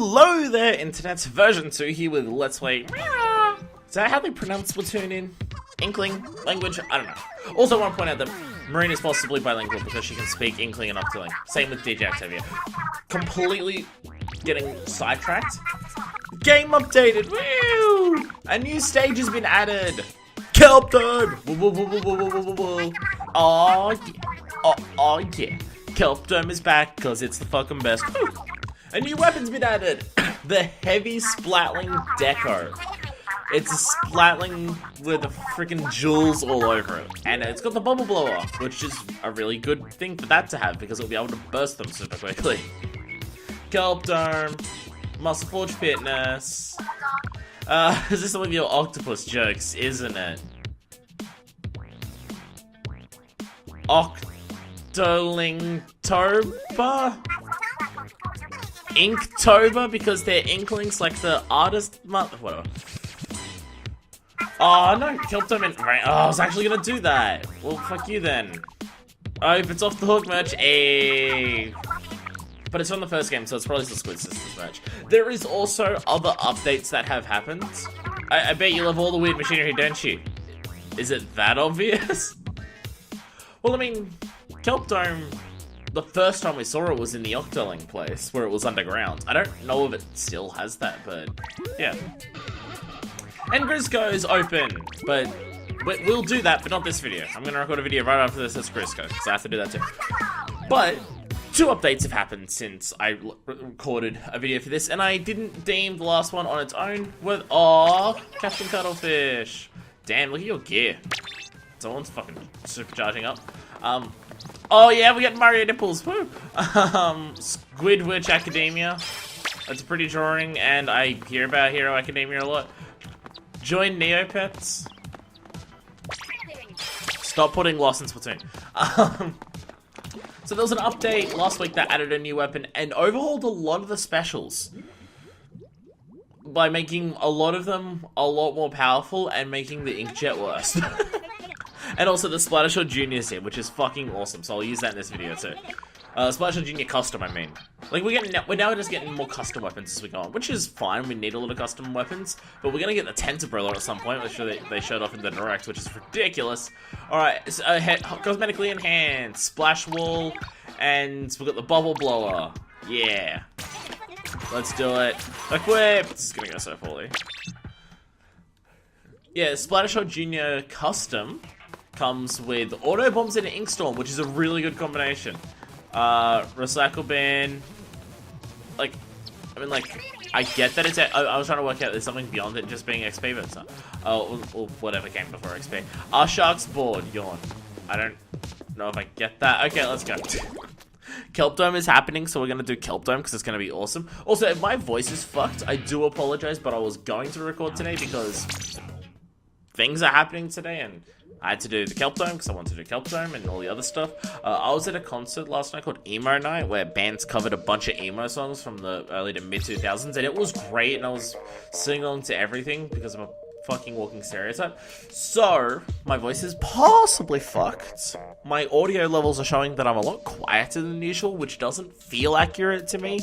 Hello there, Internet's version 2 here with Let's Play. Is that how they pronounce Splatoon in Inkling language? I don't know. Also, I want to point out that Marine is possibly bilingual because she can speak Inkling and Octoling. Same with DJ Octavia. Completely getting sidetracked. Game updated! Woo! A new stage has been added! Kelp Dome! Oh yeah. Oh yeah. Kelp Dome is back because it's the fucking best. Woo. A new weapon's been added! The Heavy Splatling Deco. It's a splatling with the freaking jewels all over it. And it's got the bubble blower, which is a really good thing for that to have because it'll be able to burst them super quickly. Kelp Dome. Muscle Forge Fitness. This is some of your octopus jokes, isn't it? Octolingtober? Inktober, because they're inklings like the artist whatever. Oh no, Kelp Dome in right. Oh, I was actually gonna do that. Well, fuck you then. Oh, if it's off the hook merch, but it's from the first game, so it's probably the Squid Sisters merch. There is also other updates that have happened. I bet you love all the weird machinery, don't you? Is it that obvious? Well, I mean, Kelp Dome, the first time we saw it was in the Octoling place, where it was underground. I don't know if it still has that, but yeah. And Grisco is open, but we'll do that, but not this video. I'm going to record a video right after this as Grisco, because I have to do that too. But two updates have happened since I recorded a video for this, and I didn't deem the last one on its own with, Captain Cuttlefish. Damn, look at your gear. Someone's fucking supercharging up. Oh yeah, we got Mario Nipples, woo! Squidwitch Academia. That's a pretty drawing, and I hear about Hero Academia a lot. Join Neopets. Stop putting Lost in Splatoon. So there was an update last week that added a new weapon and overhauled a lot of the specials by making a lot of them a lot more powerful and making the inkjet worse. And also the Splattershot Junior's here, which is fucking awesome, so I'll use that in this video too. Splattershot Junior custom, I mean. Like, we're now just getting more custom weapons as we go on, which is fine, we need a lot of custom weapons, but we're gonna get the Tentabrilla at some point, which they showed off in the Direct, which is ridiculous. Alright, so, cosmetically enhanced, Splash Wall, and we've got the Bubble Blower. Yeah. Let's do it. Equip! This is gonna go so poorly. Yeah, Splattershot Junior Custom comes with Auto Bombs and an Ink Storm, which is a really good combination. Recycle Bin. Like, I mean, like, I get that it's I was trying to work out there's something beyond it just being XP, but it's not. Or whatever came before XP. Shark's Board, yawn. I don't know if I get that. Okay, let's go. Kelp Dome is happening, so we're gonna do Kelp Dome because it's gonna be awesome. Also, if my voice is fucked, I do apologize, but I was going to record today because things are happening today, and I had to do the Kelp Dome because I wanted to do Kelp Dome and all the other stuff. I was at a concert last night called Emo Night where bands covered a bunch of emo songs from the early to mid 2000s, and it was great, and I was singing along to everything because I'm a fucking walking stereotype. So my voice is possibly fucked. My audio levels are showing that I'm a lot quieter than usual, which doesn't feel accurate to me.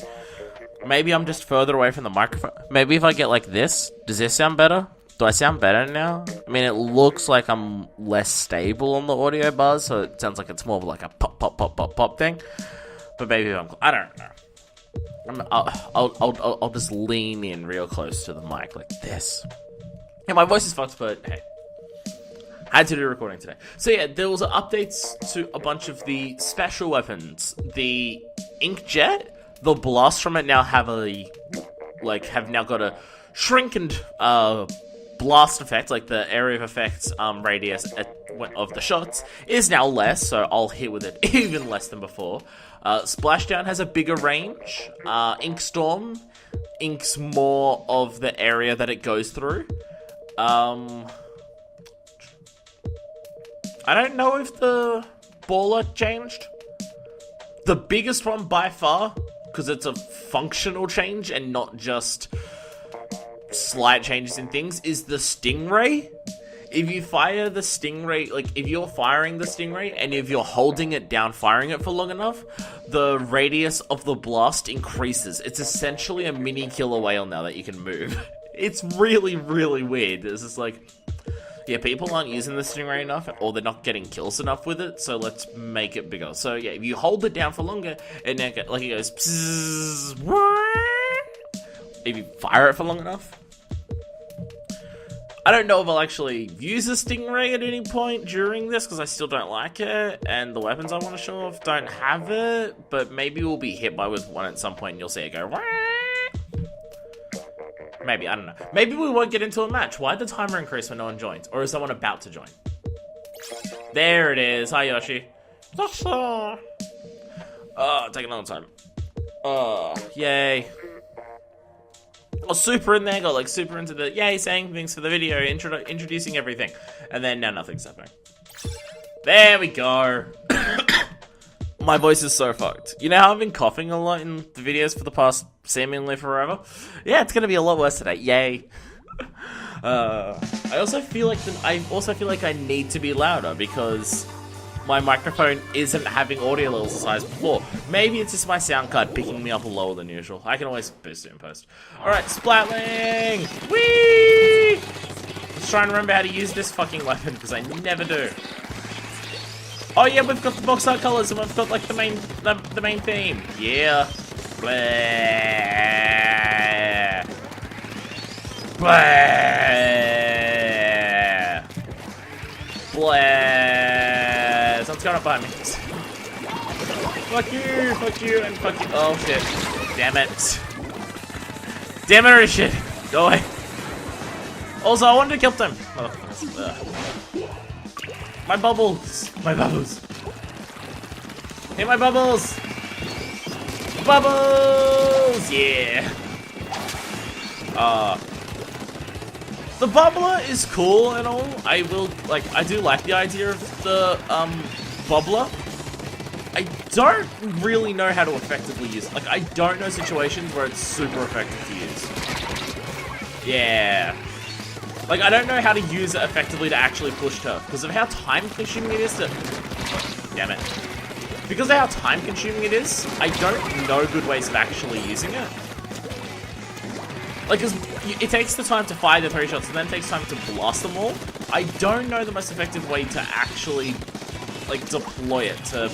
Maybe I'm just further away from the microphone. Maybe if I get like this, does this sound better? Do I sound better now? I mean, it looks like I'm less stable on the audio bars, so it sounds like it's more of like a pop, pop, pop, pop, pop thing. But maybe I don't know. I'll just lean in real close to the mic like this. Yeah, my voice is fucked, but hey. I had to do recording today. So yeah, there was updates to a bunch of the special weapons. The Inkjet, the blast from it now have now got a shrinked, blast effect, like the area of effect radius of the shots is now less, so I'll hit with it even less than before. Splashdown has a bigger range. Ink Storm inks more of the area that it goes through. I don't know if the Baller changed. The biggest one by far, because it's a functional change and not just slight changes in things, is the Stingray if you fire the stingray, like if you're firing the stingray and if you're holding it down, firing it for long enough, the radius of the blast increases. It's essentially a mini killer whale now that you can move. It's really, really weird. It's just like, yeah, people aren't using the stingray enough, or they're not getting kills enough with it, so let's make it bigger. So yeah, if you hold it down for longer, and then like it goes, if you fire it for long enough. I don't know if I'll actually use a stingray at any point during this, because I still don't like it, and the weapons I want to show off don't have it, but maybe we'll be hit by with one at some point, and you'll see it go, maybe, I don't know. Maybe we won't get into a match. Why did the timer increase when no one joins? Or is someone about to join? There it is. Hi, Yoshi. Oh, taking a long time. Oh, yay. Oh, super in there. Got like super into the yay, saying things for the video, introducing everything. And then now nothing's happening. There we go. My voice is so fucked. You know how I've been coughing a lot in the videos for the past seemingly forever? Yeah, it's gonna be a lot worse today. Yay. I also feel like I need to be louder because my microphone isn't having audio levels as high as before. Maybe it's just my sound card picking me up lower than usual. I can always boost it in post. Alright, Splatling! Whee! Let's try and remember how to use this fucking weapon because I never do. Oh yeah, we've got the box art colors and we've got like the main theme. Yeah. Blah. Blah. Blah. Someone's going up behind me. Fuck you, and fuck you. Oh shit. Damn it. Damn it, or shit. Go away. Also, I wanted to kill them. My bubbles! My bubbles! Hey, my bubbles! Bubbles! Yeah! The bubbler is cool and all. I do like the idea of the, bubbler. I don't really know how to effectively use it. Like, I don't know situations where it's super effective to use. Yeah. Like, I don't know how to use it effectively to actually push turf because of how time-consuming it is to... Damn it. Because of how time-consuming it is, I don't know good ways of actually using it. Like, 'cause it takes the time to fire the 3 shots and then it takes time to blast them all. I don't know the most effective way to actually, like, deploy it to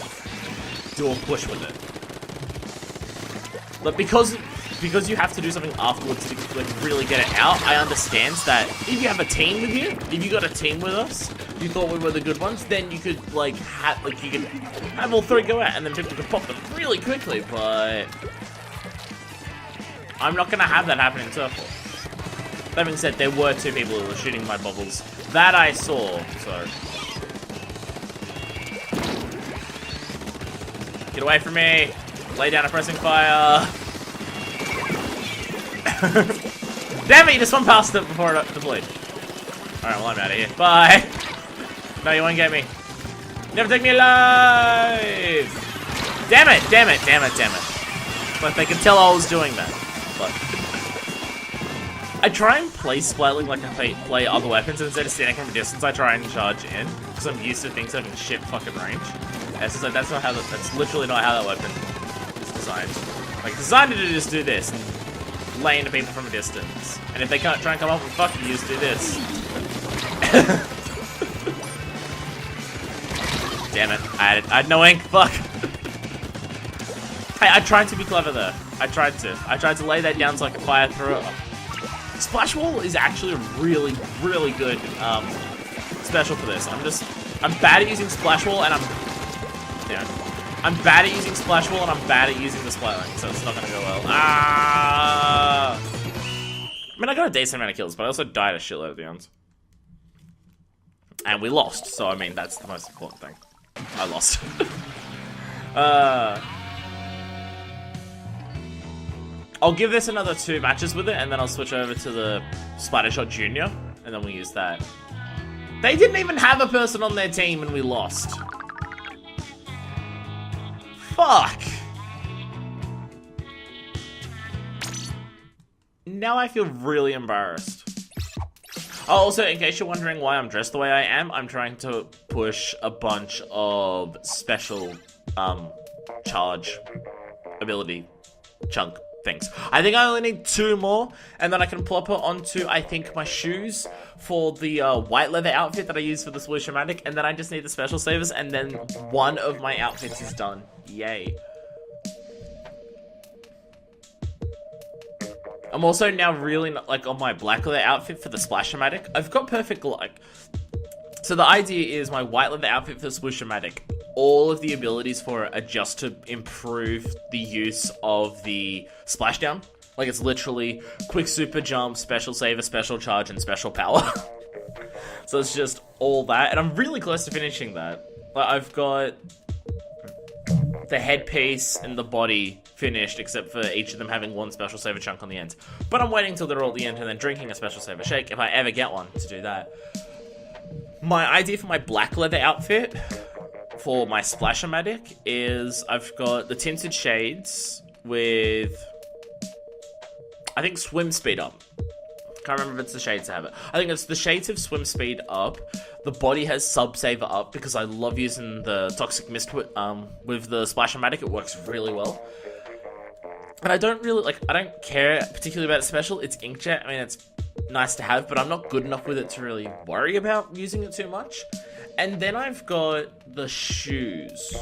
do a push with it. But because you have to do something afterwards to like really get it out, I understand that if you have a team with you, if you got a team with us, you thought we were the good ones, then you could you could have all 3 go out and then people could pop them really quickly, but I'm not gonna have that happen in Turtle. That being said, there were 2 people who were shooting my bubbles. That I saw, so. Get away from me! Lay down a pressing fire! Damn it, you just went past it before it deployed. Alright, well I'm out of here. Bye! No, you won't get me. Never take me alive! Damn it, damn it, damn it, damn it. But they could tell I was doing that. But I try and play Splatling like I play other weapons, and instead of standing from a distance, I try and charge in. Because I'm used to things having shit fucking range. And it's just like, that's literally not how that weapon is designed. Like, designed to just do this. And lay into people from a distance. And if they can't try and come up and fuck you, just do this. Damn it. I had no ink. Fuck. Hey, I tried to be clever there. I tried to lay that down so I could fire through it. Splash Wall is actually a really, really good special for this. I'm bad at using Splash Wall and I'm bad at using Splash Wall and I'm bad at using the Splatling, so it's not gonna go well. Ah! I mean, I got a decent amount of kills, but I also died a shitload at the end. And we lost, so I mean, that's the most important thing. I lost. I'll give this another 2 matches with it, and then I'll switch over to the Splattershot Junior, and then we'll use that. They didn't even have a person on their team and we lost. Fuck! Now I feel really embarrassed. Oh, also, in case you're wondering why I'm dressed the way I am, I'm trying to push a bunch of special, charge ability chunk things. I think I only need 2 more, and then I can plop it onto, I think, my shoes for the white leather outfit that I use for the Swoosh-O-Matic, and then I just need the special savers, and then one of my outfits is done. Yay. I'm also now really like on my black leather outfit for the Splash-O-Matic. I've got perfect like. So the idea is my white leather outfit for the Swoosh-O-Matic. All of the abilities for it are just to improve the use of the splashdown. Like it's literally quick super jump, special saver, special charge, and special power. So it's just all that, and I'm really close to finishing that. Like I've got the headpiece and the body finished, except for each of them having one special saver chunk on the end. But I'm waiting till they're all at the end and then drinking a special saver shake, if I ever get one, to do that. My idea for my black leather outfit for my Splash-O-Matic is I've got the tinted shades with, I think, swim speed up. Can't remember if it's the shades that have it. I think it's the shades of swim speed up. The body has sub saver up because I love using the toxic mist with the Splash-O-Matic. It works really well. And I don't really I don't care particularly about it special. It's inkjet. I mean, it's nice to have, but I'm not good enough with it to really worry about using it too much. And then I've got the shoes,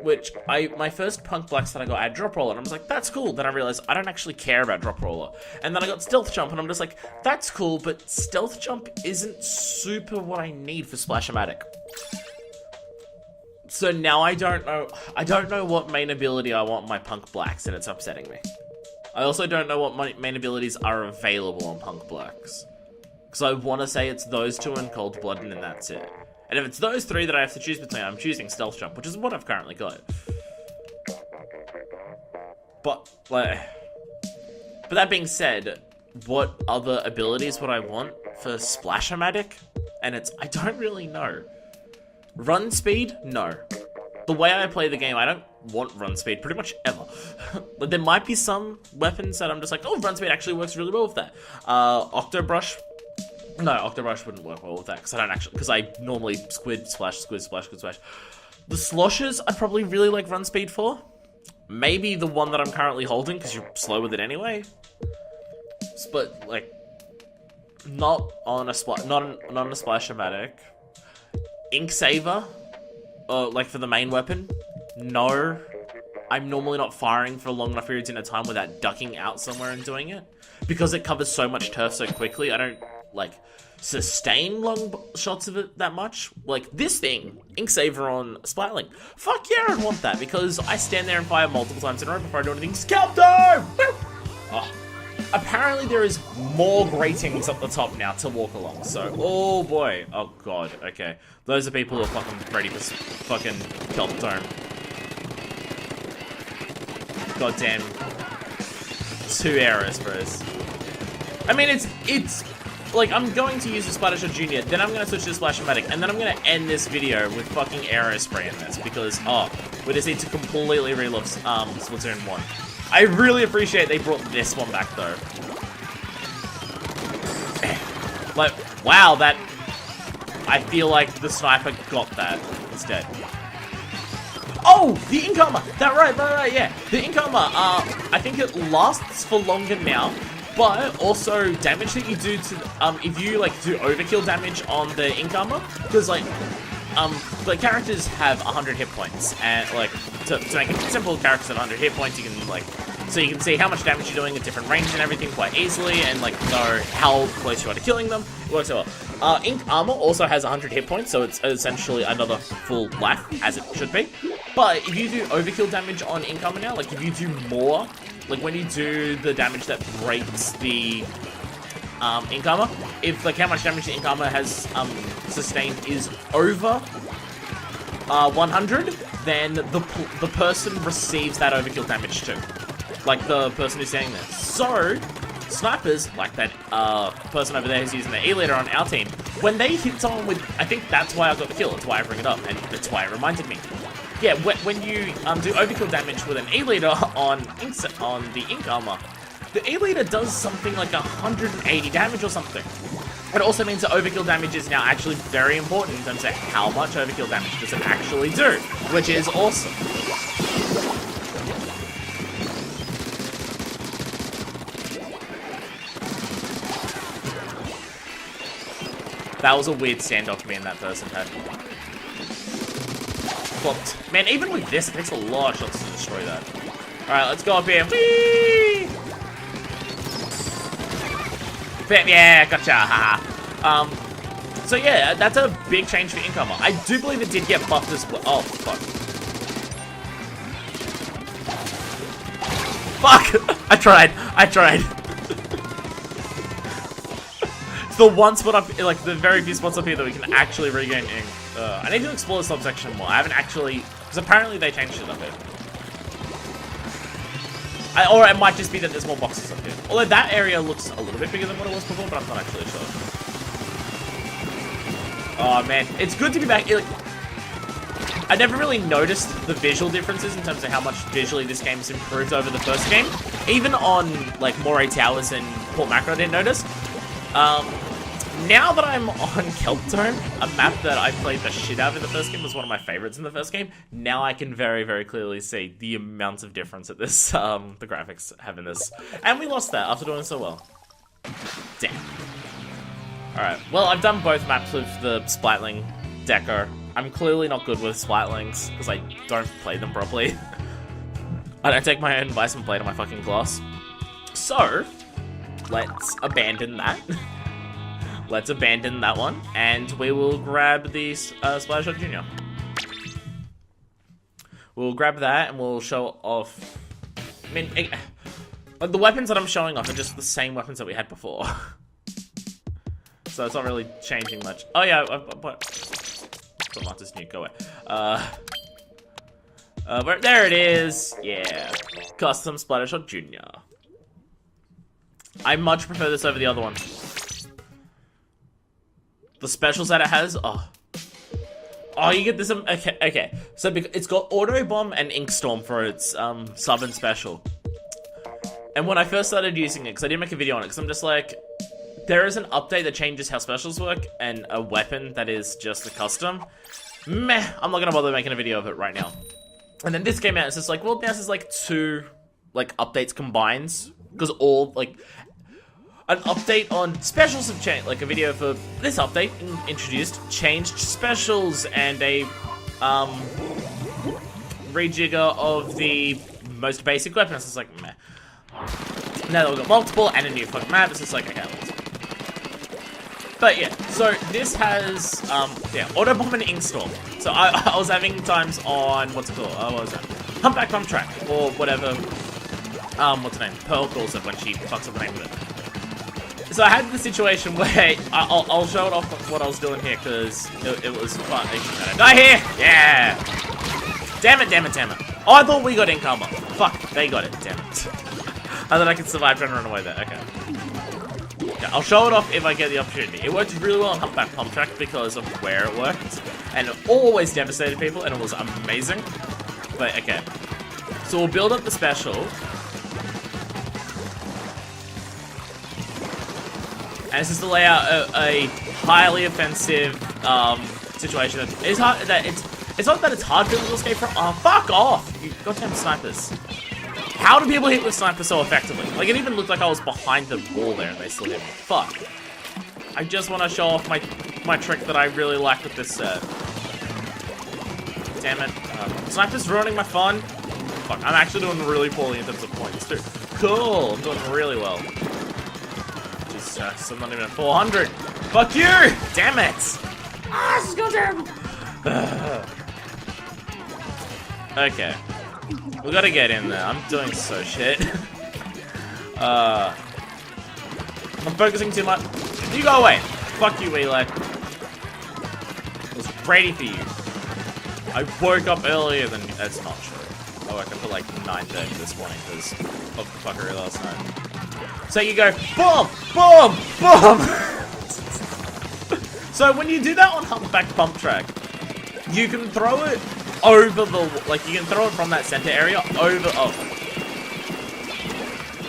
which my first Punk Blacks that I got, I had Drop Roller, and I was like, that's cool. Then I realized I don't actually care about Drop Roller. And then I got Stealth Jump, and I'm just like, that's cool, but Stealth Jump isn't super what I need for Splash-O-Matic. So now I don't know what main ability I want my Punk Blacks, and it's upsetting me. I also don't know what my main abilities are available on Punk Blacks. Because I want to say it's those 2 and Cold Blood, and then that's it. And if it's those 3 that I have to choose between, I'm choosing Stealth Jump, which is what I've currently got. But that being said, what other abilities would I want for Splash-O-Matic? And I don't really know. Run speed? No. The way I play the game, I don't want run speed pretty much ever. But there might be some weapons that I'm just like, oh, run speed actually works really well with that. Octobrush. No, Octobrush wouldn't work well with that because I normally squid, splash, squid, splash, squid, splash. The sloshes, I'd probably really like run speed for. Maybe the one that I'm currently holding because you're slow with it anyway. But like, not on a Splash-O-Matic. Ink Saver, like for the main weapon. No, I'm normally not firing for long enough periods in a time without ducking out somewhere and doing it. Because it covers so much turf so quickly, I don't, sustain long shots of it that much. Like, this thing, Ink Saver on Splatling. Fuck yeah, I'd want that, because I stand there and fire multiple times in a row before I do anything. Scalp time! Oh. Apparently there is more gratings up the top now to walk along, so, oh boy. Oh god, okay. Those are people who are fucking ready for fucking Kelp Dome. Goddamn. 2 errors, bros. I mean, it's like, I'm going to use the Splattershot Junior, then I'm going to switch to the Splash-O-Matic, and then I'm going to end this video with fucking Aerospray in this, because, we just need to completely relove Splatoon 1. I really appreciate they brought this one back, though. Wow, that... I feel like the sniper got that instead. Oh, the ink armor! Right, yeah. The ink armor, I think it lasts for longer now, but also damage that you do to, if you, do overkill damage on the ink armor, because, the characters have 100 hit points, and, to make it simple, characters have 100 hit points, you can, so you can see how much damage you're doing at different ranges and everything quite easily, and, know how close you are to killing them. It works so well. Ink armor also has 100 hit points, so it's essentially another full life, as it should be. But if you do overkill damage on ink armor now, if you do more, when you do the damage that breaks the ink armor, if how much damage the ink armor has sustained is over 100, then the person receives that overkill damage too. The person who's standing there. So, snipers, like that person over there who's using the E-leader on our team, when they hit someone with, I think that's why I got the kill, that's why I bring it up, and that's why it reminded me. Yeah, when you do overkill damage with an E-leader on the ink armor, the E-Leader does something like 180 damage or something. It also means that overkill damage is now actually very important in terms of how much overkill damage does it actually do, which is awesome. That was a weird standoff me and that person had. But, man, even with this, it takes a lot of shots to destroy that. Alright, let's go up here. Whee! Yeah, gotcha. Haha. So yeah, that's a big change for Incomer. I do believe it did get buffed as well. Oh, fuck. Fuck! I tried. It's the one spot up, like the very few spots up here that we can actually regain ink. I need to explore the subsection more. I haven't actually, because apparently they changed it up here. Or it might just be that there's more boxes up here. Although that area looks a little bit bigger than what it was before, but I'm not actually sure. Oh man, it's good to be back. I never really noticed the visual differences in terms of how much visually this game's improved over the first game. Even on like Moray Towers and Port Macro, I didn't notice. Now that I'm on Kelptone, a map that I played the shit out of in the first game, was one of my favorites in the first game. Now I can very, very clearly see the amount of difference that this, the graphics have in this. And we lost that after doing so well. Damn. Alright, well, I've done both maps with the Splatling Deco. I'm clearly not good with Splatlings, because I don't play them properly. I don't take my own advice and play to my fucking class. So, let's abandon that. Let's abandon that one, and we will grab the Splattershot Junior. We'll grab that, and we'll show off... I mean, the weapons that I'm showing off are just the same weapons that we had before. So it's not really changing much. Oh yeah, what is new? Go away. There it is. Yeah, custom Splattershot Junior. I much prefer this over the other one. The specials that it has, oh, you get this. Okay. So it's got Auto Bomb and Ink Storm for its sub and special. And when I first started using it, because I didn't make a video on it, because I'm just like, there is an update that changes how specials work, and a weapon that is just the custom. Meh, I'm not gonna bother making a video of it right now. And then this came out, it's just like, well, this is like two like updates combined, because all like. An update on specials have changed, like a video for this update introduced changed specials and a rejigger of the most basic weapons. It's like meh. Now that we've got multiple and a new fucking map, it's just like okay. But yeah, so this has yeah, Auto Bomb and Ink Storm. So I was having times on what's it called? What was that? Humpback Pump Track or whatever. What's her name? Pearl calls it when she fucks up the name of it. So I had the situation where I'll show it off what I was doing here because it was fun. Die here! Yeah! Damn it. Oh, I thought we got Incomer. Fuck, they got it. Damn it. I thought I could survive trying to run away there. Okay. I'll show it off if I get the opportunity. It worked really well on Humpback Pump Track because of where it worked. And it always devastated people and it was amazing. But, okay. So we'll build up the special. And this is to lay out a highly offensive situation. It's hard. It's not that it's hard for people to escape from. Oh, fuck off! You goddamn snipers! How do people hit with snipers so effectively? Like it even looked like I was behind the wall there, and they still hit me. Fuck! I just want to show off my trick that I really like with this set. Damn it! Snipers ruining my fun. Fuck! I'm actually doing really poorly in terms of points too. Cool! I'm doing really well. So I'm not even at 400. Fuck you! Damn it! Ah, this is goddamn. Okay, we gotta get in there. I'm doing so shit. I'm focusing too much. You go away. Fuck you, Eli. I was ready for you. I woke up earlier than that's not true. I woke up at like 9:30 this morning because of the fuckery last night. So you go, boom, boom, boom. So when you do that on Humpback Pump Track, you can throw it over the, like you can throw it from that center area over,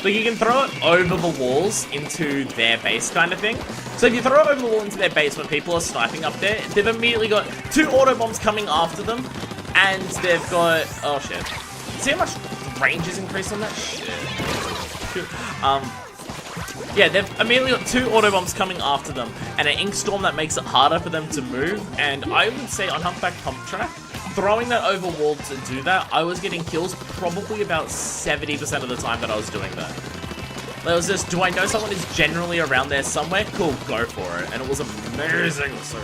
Like, you can throw it over the walls into their base kind of thing. So if you throw it over the wall into their base when people are sniping up there, they've immediately got 2 auto bombs coming after them, and they've got... Oh, shit. See how much range is increased on that? Shit. Yeah, they've immediately got 2 auto bombs coming after them, and an ink storm that makes it harder for them to move. And I would say on Humpback Pump Track, throwing that over wall to do that, I was getting kills probably about 70% of the time that I was doing that. It was just, do I know someone is generally around there somewhere? Cool, go for it. And it was amazing. So,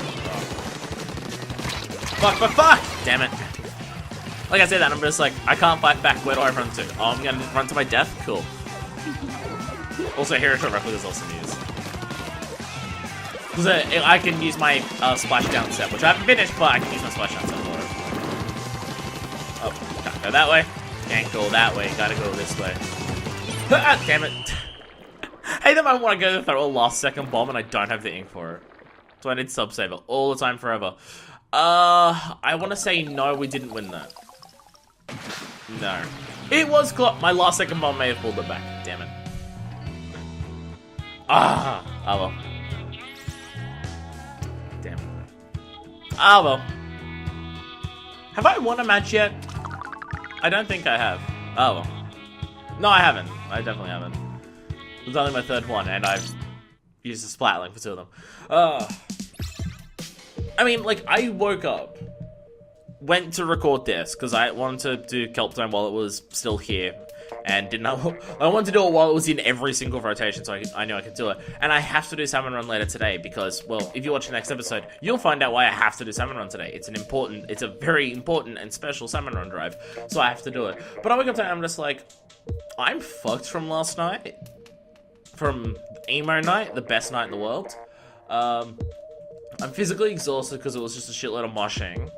fuck! Damn it. Like I said that, I'm just like, I can't fight back. Where do I run to? Oh, I'm gonna run to my death? Cool. Also, Hero Shot Replica is awesome to use. Because I can use my splashdown set, which I haven't finished, but I can use my splashdown set for it. Oh, can't go that way. Can't go that way. Gotta go this way. Ah, damn it. I hate that I want to go throw a last second bomb and I don't have the ink for it. So I need sub saver all the time forever. I want to say no, we didn't win that. No. It was close. My last second bomb may have pulled it back. Damn it. Ah, oh well. Damn. Ah well. Have I won a match yet? I don't think I have. Oh well. No, I haven't. I definitely haven't. It was only my 3rd one, and I've used a splat link for 2 of them. I mean, like, I woke up, went to record this, because I wanted to do Kelp Zone while it was still here, and didn't know, I wanted to do it while it was in every single rotation, so I knew I could do it. And I have to do Salmon Run later today, because, well, if you watch the next episode, you'll find out why I have to do Salmon Run today. It's a very important and special Salmon Run drive, so I have to do it. But I wake up today and I'm just like, I'm fucked from last night. From emo night, the best night in the world. I'm physically exhausted because it was just a shitload of moshing.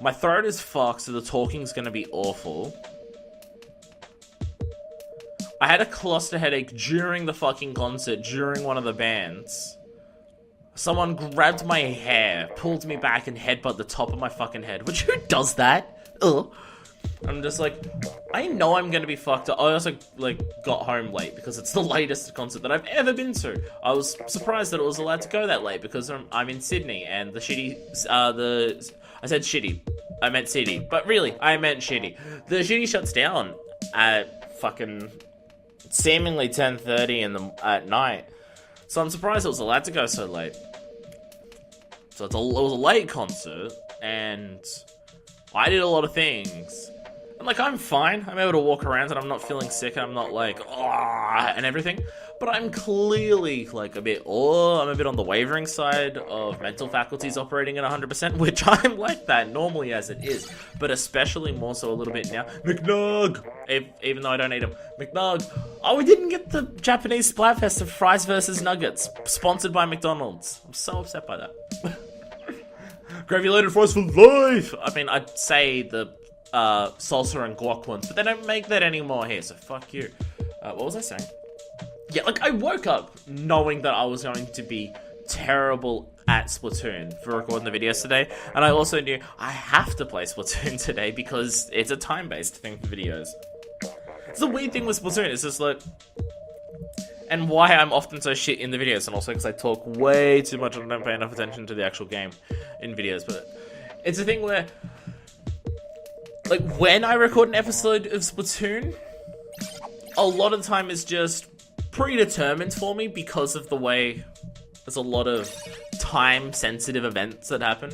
My throat is fucked, so the talking's gonna be awful. I had a cluster headache during the fucking concert, during one of the bands. Someone grabbed my hair, pulled me back, and headbutt the top of my fucking head. Which, who does that? Ugh. I'm just like, I know I'm gonna be fucked up. I also, like, got home late because it's the latest concert that I've ever been to. I was surprised that it was allowed to go that late because I'm in Sydney and the shitty, I said shitty. I meant city. But really, I meant shitty. The shitty shuts down at fucking seemingly 10:30 at night. So I'm surprised it was allowed to go so late. So it was a late concert and I did a lot of things. And, like, I'm fine. I'm able to walk around and I'm not feeling sick and I'm not, like, and everything. But I'm clearly, like, I'm a bit on the wavering side of mental faculties operating at 100%, which I'm like that normally as it is. But especially more so a little bit now. McNug! Even though I don't eat them. McNug! Oh, we didn't get the Japanese Splatfest of fries versus nuggets. Sponsored by McDonald's. I'm so upset by that. Gravy-loaded fries for life! I mean, I'd say the salsa and guac ones, but they don't make that anymore here, so fuck you. What was I saying? Yeah, like, I woke up knowing that I was going to be terrible at Splatoon for recording the videos today, and I also knew I have to play Splatoon today because it's a time-based thing for videos. It's the weird thing with Splatoon, it's just like... And why I'm often so shit in the videos, and also because I talk way too much and I don't pay enough attention to the actual game in videos, but it's a thing where, like, when I record an episode of Splatoon, a lot of the time is just predetermined for me because of the way there's a lot of time-sensitive events that happen.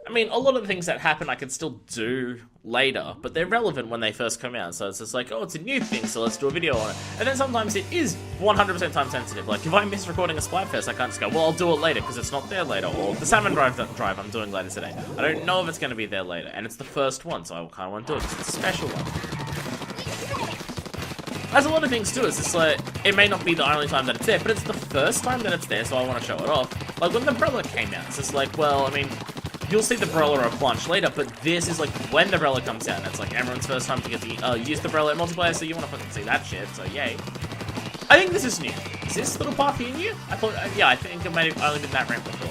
I mean, a lot of the things that happen I can still do later, but they're relevant when they first come out, so it's just like, oh, it's a new thing, so let's do a video on it. And then sometimes it is 100% time sensitive. Like, if I miss recording a Splatfest, I can't just go, well, I'll do it later, because it's not there later, or the Salmon Drive I'm doing later today. I don't know if it's going to be there later, and it's the first one, so I kind of want to do it, because it's a special one. There's a lot of things too, it's just like, it may not be the only time that it's there, but it's the first time that it's there, so I want to show it off. Like, when the Umbrella came out, it's just like, well, I mean... You'll see the Umbrella or Plunge later, but this is like when the Umbrella comes out, and it's like everyone's first time to get the use the Umbrella in multiplayer, so you want to fucking see that shit, so yay. I think this is new. Is this little path here new? I thought, yeah, I think it may have only been that ramp before.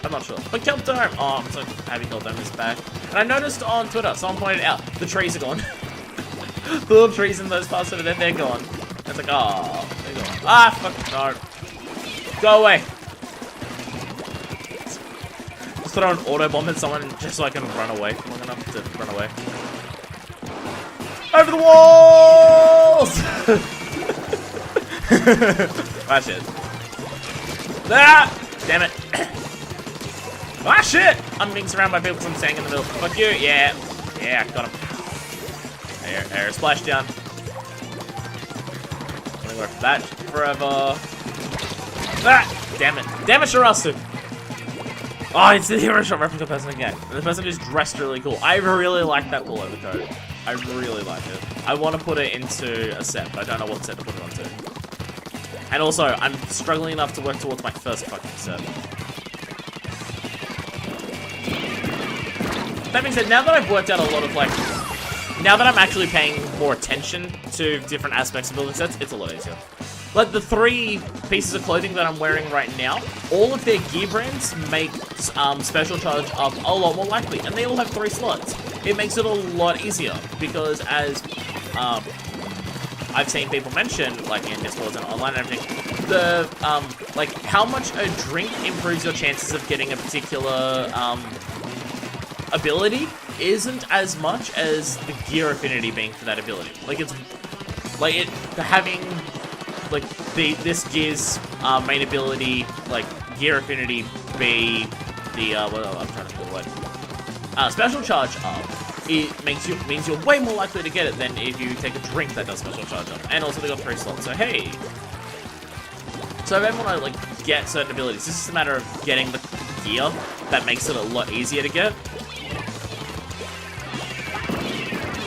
I'm not sure. But Kelp Dome, oh, I'm so happy Kelp Dome is back. And I noticed on Twitter, someone pointed out, the trees are gone. The little trees in those parts over there, they're gone. It's like, oh, they're gone. Ah, fuck, no. Go away. Just throw an auto bomb at someone just so I can run away long enough to run away. Over the walls! Ah, shit. Ah! Damn it. Ah, shit! I'm being surrounded by people because I'm standing in the middle. Fuck you. Yeah. Yeah, got him. Air splash down. I'm gonna go for that forever. Ah! Damn it. Damn it, Shirasu! Oh, it's the hero shot replica person again. And the person is dressed really cool. I really like that wool overcoat. I really like it. I want to put it into a set, but I don't know what set to put it onto. And also, I'm struggling enough to work towards my first fucking set. That being said, now that I've worked out a lot of, like... Now that I'm actually paying more attention to different aspects of building sets, it's a lot easier. Like, the 3 pieces of clothing that I'm wearing right now, all of their gear brands make special charge up a lot more likely, and they all have 3 slots. It makes it a lot easier, because as I've seen people mention, like in Discord and online and everything, the, like, how much a drink improves your chances of getting a particular, ability isn't as much as the gear affinity being for that ability. Like, it's, like, having, like, this gear's, main ability, like, gear affinity be the, well, I'm trying to think of what, special charge up. It means you're way more likely to get it than if you take a drink that does special charge up. And also they got 3 slots, so hey. So if I want to, like, get certain abilities, this is a matter of getting the gear that makes it a lot easier to get.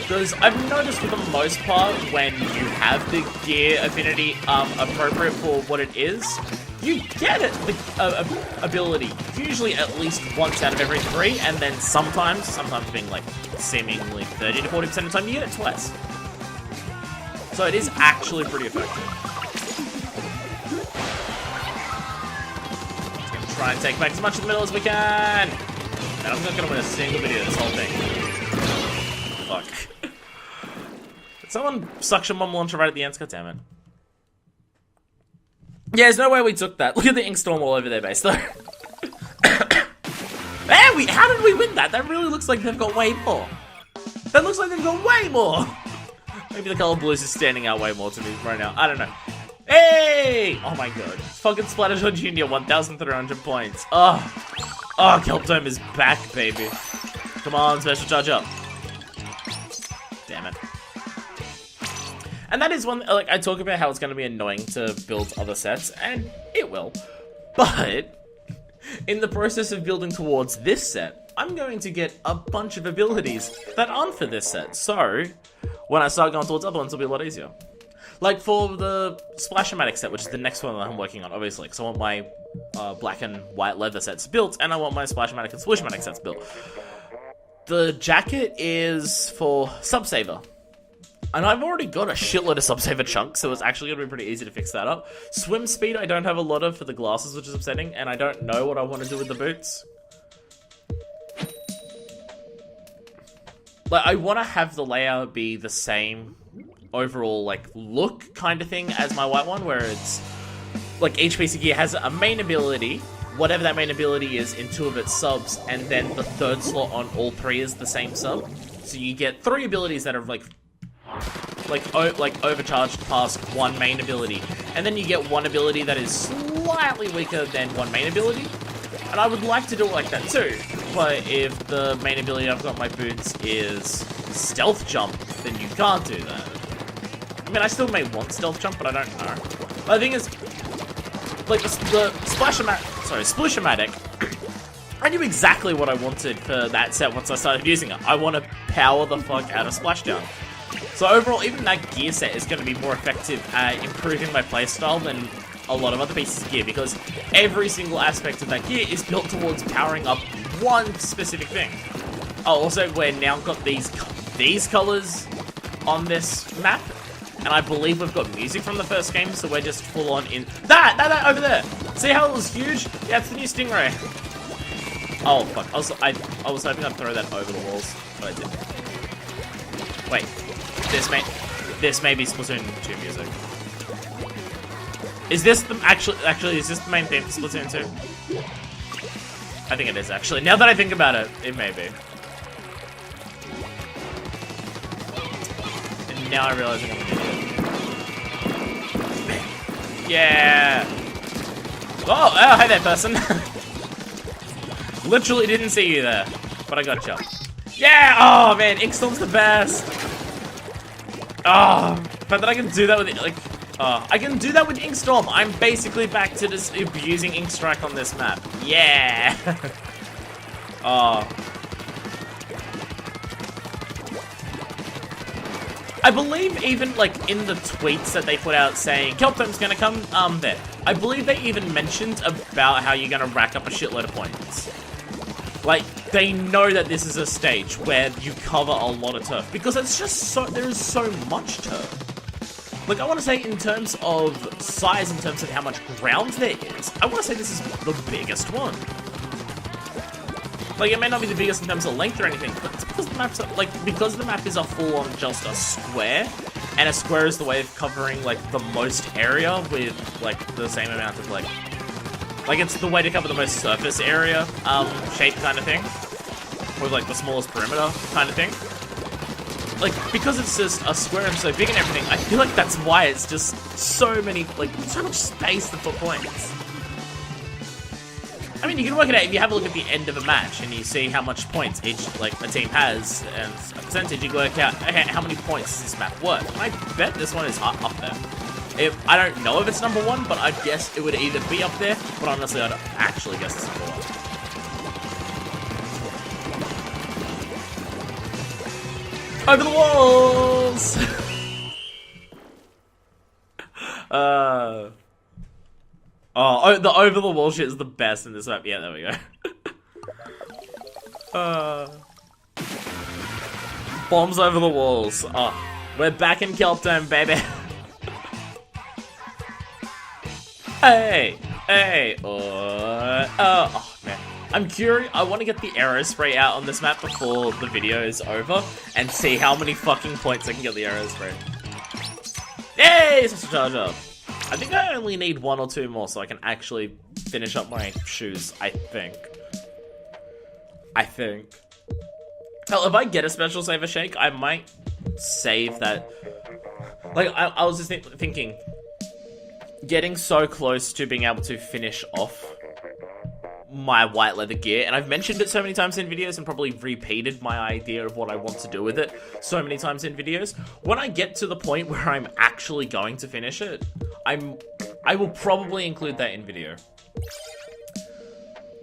Because I've noticed for the most part, when you have the gear affinity appropriate for what it is, you get it, the ability, usually at least once out of every 3, and then sometimes being like seemingly 30 to 40% of the time, you get it twice. So it is actually pretty effective. Just gonna try and take back as much of the middle as we can. And I'm not gonna win a single video of this whole thing. Fuck. Did someone suction bomb launcher right at the end? God damn it. Yeah, there's no way we took that. Look at the ink storm all over their base, though. Man, how did we win that? That really looks like they've got way more. That looks like they've got way more. Maybe the color blues is standing out way more to me right now. I don't know. Hey! Oh my god. Fucking Splatoon Junior, 1,300 points. Oh, Kelptome is back, baby. Come on, special charge up. Damn it. And that is one, like, I talk about how it's going to be annoying to build other sets, and it will. But, in the process of building towards this set, I'm going to get a bunch of abilities that aren't for this set. So, when I start going towards other ones, it'll be a lot easier. Like for the Splash-O-Matic set, which is the next one that I'm working on, obviously, because I want my black and white leather sets built, and I want my Splash-O-Matic and Splish-O-Matic sets built. The jacket is for Subsaver. And I've already got a shitload of Subsaver chunks, so it's actually going to be pretty easy to fix that up. Swim speed I don't have a lot of for the glasses, which is upsetting, and I don't know what I want to do with the boots. Like, I want to have the layout be the same overall, like, look kind of thing as my white one, where it's, like, each piece of gear has a main ability, whatever that main ability is in 2 of its subs, and then the 3rd slot on all 3 is the same sub. So you get 3 abilities that are, like overcharged past 1 main ability, and then you get 1 ability that is slightly weaker than 1 main ability. And I would like to do it like that too, but if the main ability I've got on my boots is stealth jump, then you can't do that. I mean, I still may want stealth jump, but I don't know. But the thing is, like the Splish-O-Matic, I knew exactly what I wanted for that set once I started using it. I want to power the fuck out of Splashdown. So overall, even that gear set is going to be more effective at improving my playstyle than a lot of other pieces of gear, because every single aspect of that gear is built towards powering up one specific thing. Oh, also, we're now got these colors on this map, and I believe we've got music from the first game, so we're just full on in... That over there! See how it was huge? Yeah, it's the new Stingray. Oh, fuck. I was hoping I'd throw that over the walls, but I didn't. Wait. This may be Splatoon 2 music. Is this the actually is this the main theme for Splatoon 2? I think it is actually. Now that I think about it, it may be. And now I realize I'm an idiot. Yeah. Oh, hi there, person. Literally didn't see you there, but I gotcha. Yeah! Oh man, Inkstorm's the best. Oh, but then I can do that with like, I can do that with Inkstorm. I'm basically back to just abusing Ink Strike on this map. Yeah. Oh. I believe even like in the tweets that they put out saying Kelptom's gonna come there. I believe they even mentioned about how you're gonna rack up a shitload of points. Like, they know that this is a stage where you cover a lot of turf because it's just so, there is so much turf. Like, I want to say in terms of size, in terms of how much ground there is, I want to say this is the biggest one. Like, it may not be the biggest in terms of length or anything, but it's because the map's, like, because the map is a full-on just a square, and a square is the way of covering, like, the most area with, like, the same amount of, like, it's the way to cover the most surface area, shape kind of thing, with, like, the smallest perimeter kind of thing. Like, because it's just a square and so big and everything, I feel like that's why it's just so many, like, so much space to put points. I mean, you can work it out if you have a look at the end of a match and you see how much points each, like, a team has, and a percentage, you can work out, okay, how many points is this map worth? And I bet this one is up there. I don't know if it's number one, but I guess it would either be up there, but honestly, I don't actually guess it's number one. Over the walls! Oh, the over the wall shit is the best in this map. Yeah, there we go. Bombs over the walls. Oh, we're back in Kelptom, baby. Hey, oh man. I'm curious, I want to get the arrow spray out on this map before the video is over and see how many fucking points I can get the arrow spray. Yay! Such a charge up. I think I only need 1 or 2 more so I can actually finish up my shoes, I think. Hell, if I get a special saver shake, I might save that. Like, I was just thinking, getting so close to being able to finish off my white leather gear, and I've mentioned it so many times in videos and probably repeated my idea of what I want to do with it so many times in videos. When I get to the point where I'm actually going to finish it, I will probably include that in video.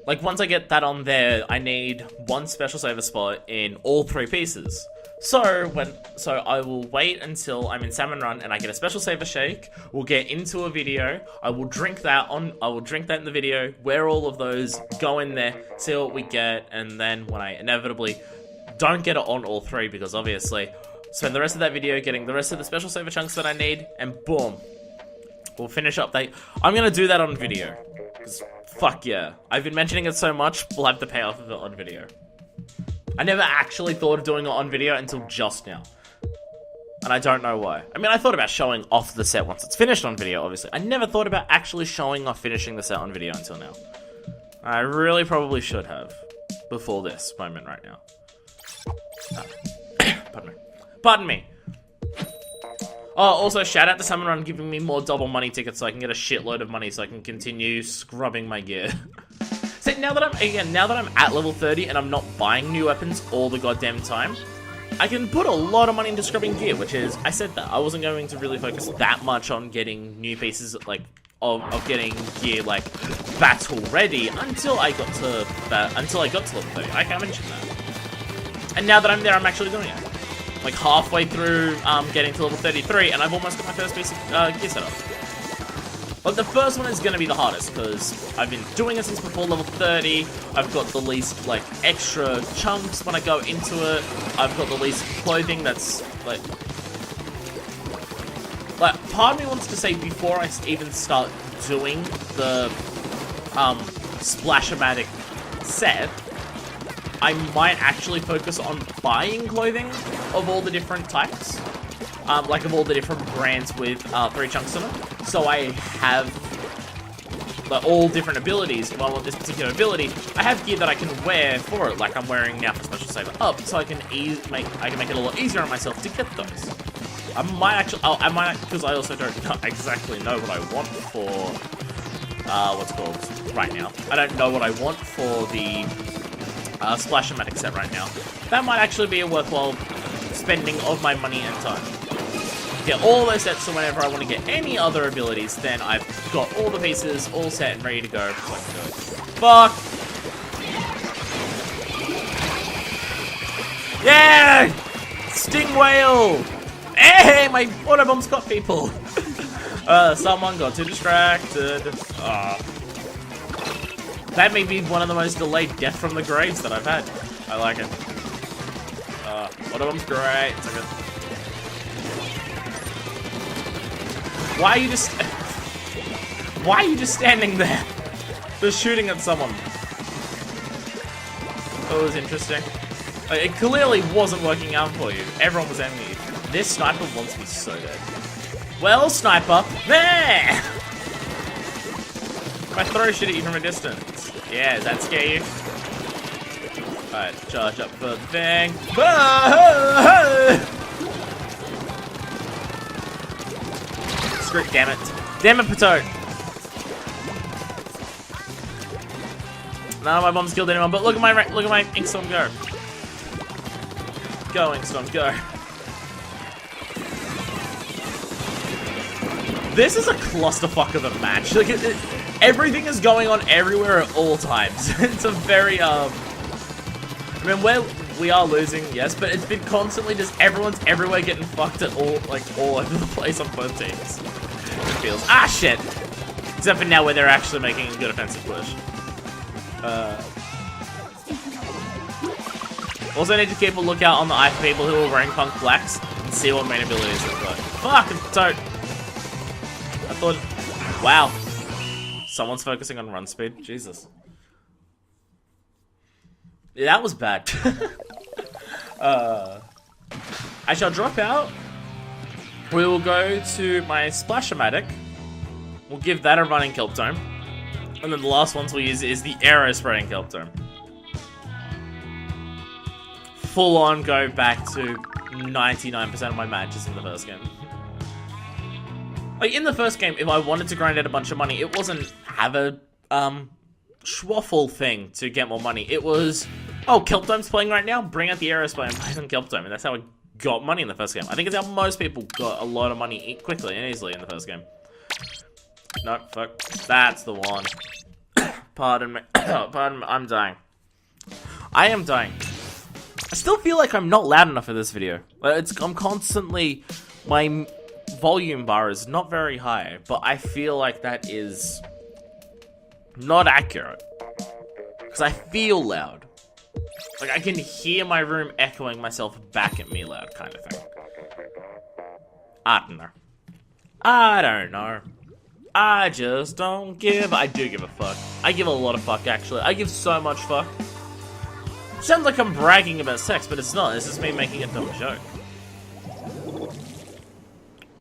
Like, once I get that on there, I need 1 special saver spot in all 3 pieces. So I will wait until I'm in Salmon Run and I get a special saver shake. We'll get into a video. I will drink that in the video, wear all of those, go in there, see what we get, and then when I inevitably don't get it on all 3, because obviously spend the rest of that video getting the rest of the special saver chunks that I need, and boom, we'll finish up. I'm gonna do that on video. 'Cause fuck yeah. I've been mentioning it so much, we'll have the payoff of it on video. I never actually thought of doing it on video until just now. And I don't know why. I mean, I thought about showing off the set once it's finished on video, obviously. I never thought about actually showing off finishing the set on video until now. I really probably should have. Before this moment right now. Pardon me. Oh, also, shout out to Salmon Run giving me more double money tickets so I can get a shitload of money so I can continue scrubbing my gear. So now that I'm at level 30 and I'm not buying new weapons all the goddamn time, I can put a lot of money into scrubbing gear, which is, I said that I wasn't going to really focus that much on getting new pieces, like, of getting gear, like, battle ready until I got to level 30. I mentioned that. And now that I'm there, I'm actually doing it. Like, halfway through getting to level 33, and I've almost got my first piece of gear set up. But the first one is going to be the hardest, because I've been doing it since before level 30, I've got the least, like, extra chunks when I go into it, I've got the least clothing that's, like, part of me wants to say before I even start doing the, Splash-O-Matic set, I might actually focus on buying clothing of all the different types. like of all the different brands with 3 chunks on them. So I have all different abilities. If I want this particular ability, I have gear that I can wear for it, like I'm wearing now for Special Saver Up, so I can make it a lot easier on myself to get those. I might, because I also don't exactly know what I want for, what's it called, right now. I don't know what I want for the Splash-O-Matic set right now. That might actually be a worthwhile spending of my money and time. Get all those sets, so whenever I want to get any other abilities, then I've got all the pieces all set and ready to go. So I can do it. Fuck! Yeah! Sting Whale! Hey, my auto bombs got people! Someone got too distracted. That may be one of the most delayed death from the grades that I've had. I like it. Auto bomb's great. It's like Why are you just standing there? Just shooting at someone. That was interesting. It clearly wasn't working out for you. Everyone was aiming at you. This sniper wants me so dead. Well, sniper, there! If I throw shit at you from a distance. Yeah, does that scare you? Alright, charge up for the thing. Damn it. Damn it, Pato. None of my bombs killed anyone, but look at my Inkstorm go. Go, Inkstorm, go. This is a clusterfuck of a match. Like, everything is going on everywhere at all times. It's a very, I mean, we are losing, yes, but it's been constantly just everyone's everywhere getting fucked at all over the place on both teams. It feels. Ah, shit! Except for now where they're actually making a good offensive push. Also need to keep a lookout on the eye for people who are wearing Punk Blacks and see what main abilities they've got. Fuck, it's tote. I thought, wow. Someone's focusing on run speed. Jesus. Yeah, that was bad. I shall drop out. We will go to my Splash-O-Matic. We'll give that a running Kelp Dome. And then the last ones we'll use is the Aero Spreading Kelp Dome. Full on go back to 99% of my matches in the first game. Like, in the first game, if I wanted to grind out a bunch of money, it wasn't have a, schwaffle thing to get more money. It was, oh, Kelp Dome's playing right now? Bring out the Aero Spray and play some Kelp Dome. And that's how I got money in the first game. I think it's how most people got a lot of money quickly and easily in the first game. No, fuck. That's the one. Pardon me. Pardon me. I'm dying. I am dying. I still feel like I'm not loud enough for this video. I'm constantly... My volume bar is not very high, but I feel like that is not accurate. Because I feel loud. Like, I can hear my room echoing myself back at me loud, kind of thing. I don't know. I don't know. I just don't give... I do give a fuck. I give a lot of fuck, actually. I give so much fuck. Sounds like I'm bragging about sex, but it's not. It's just me making a dumb joke.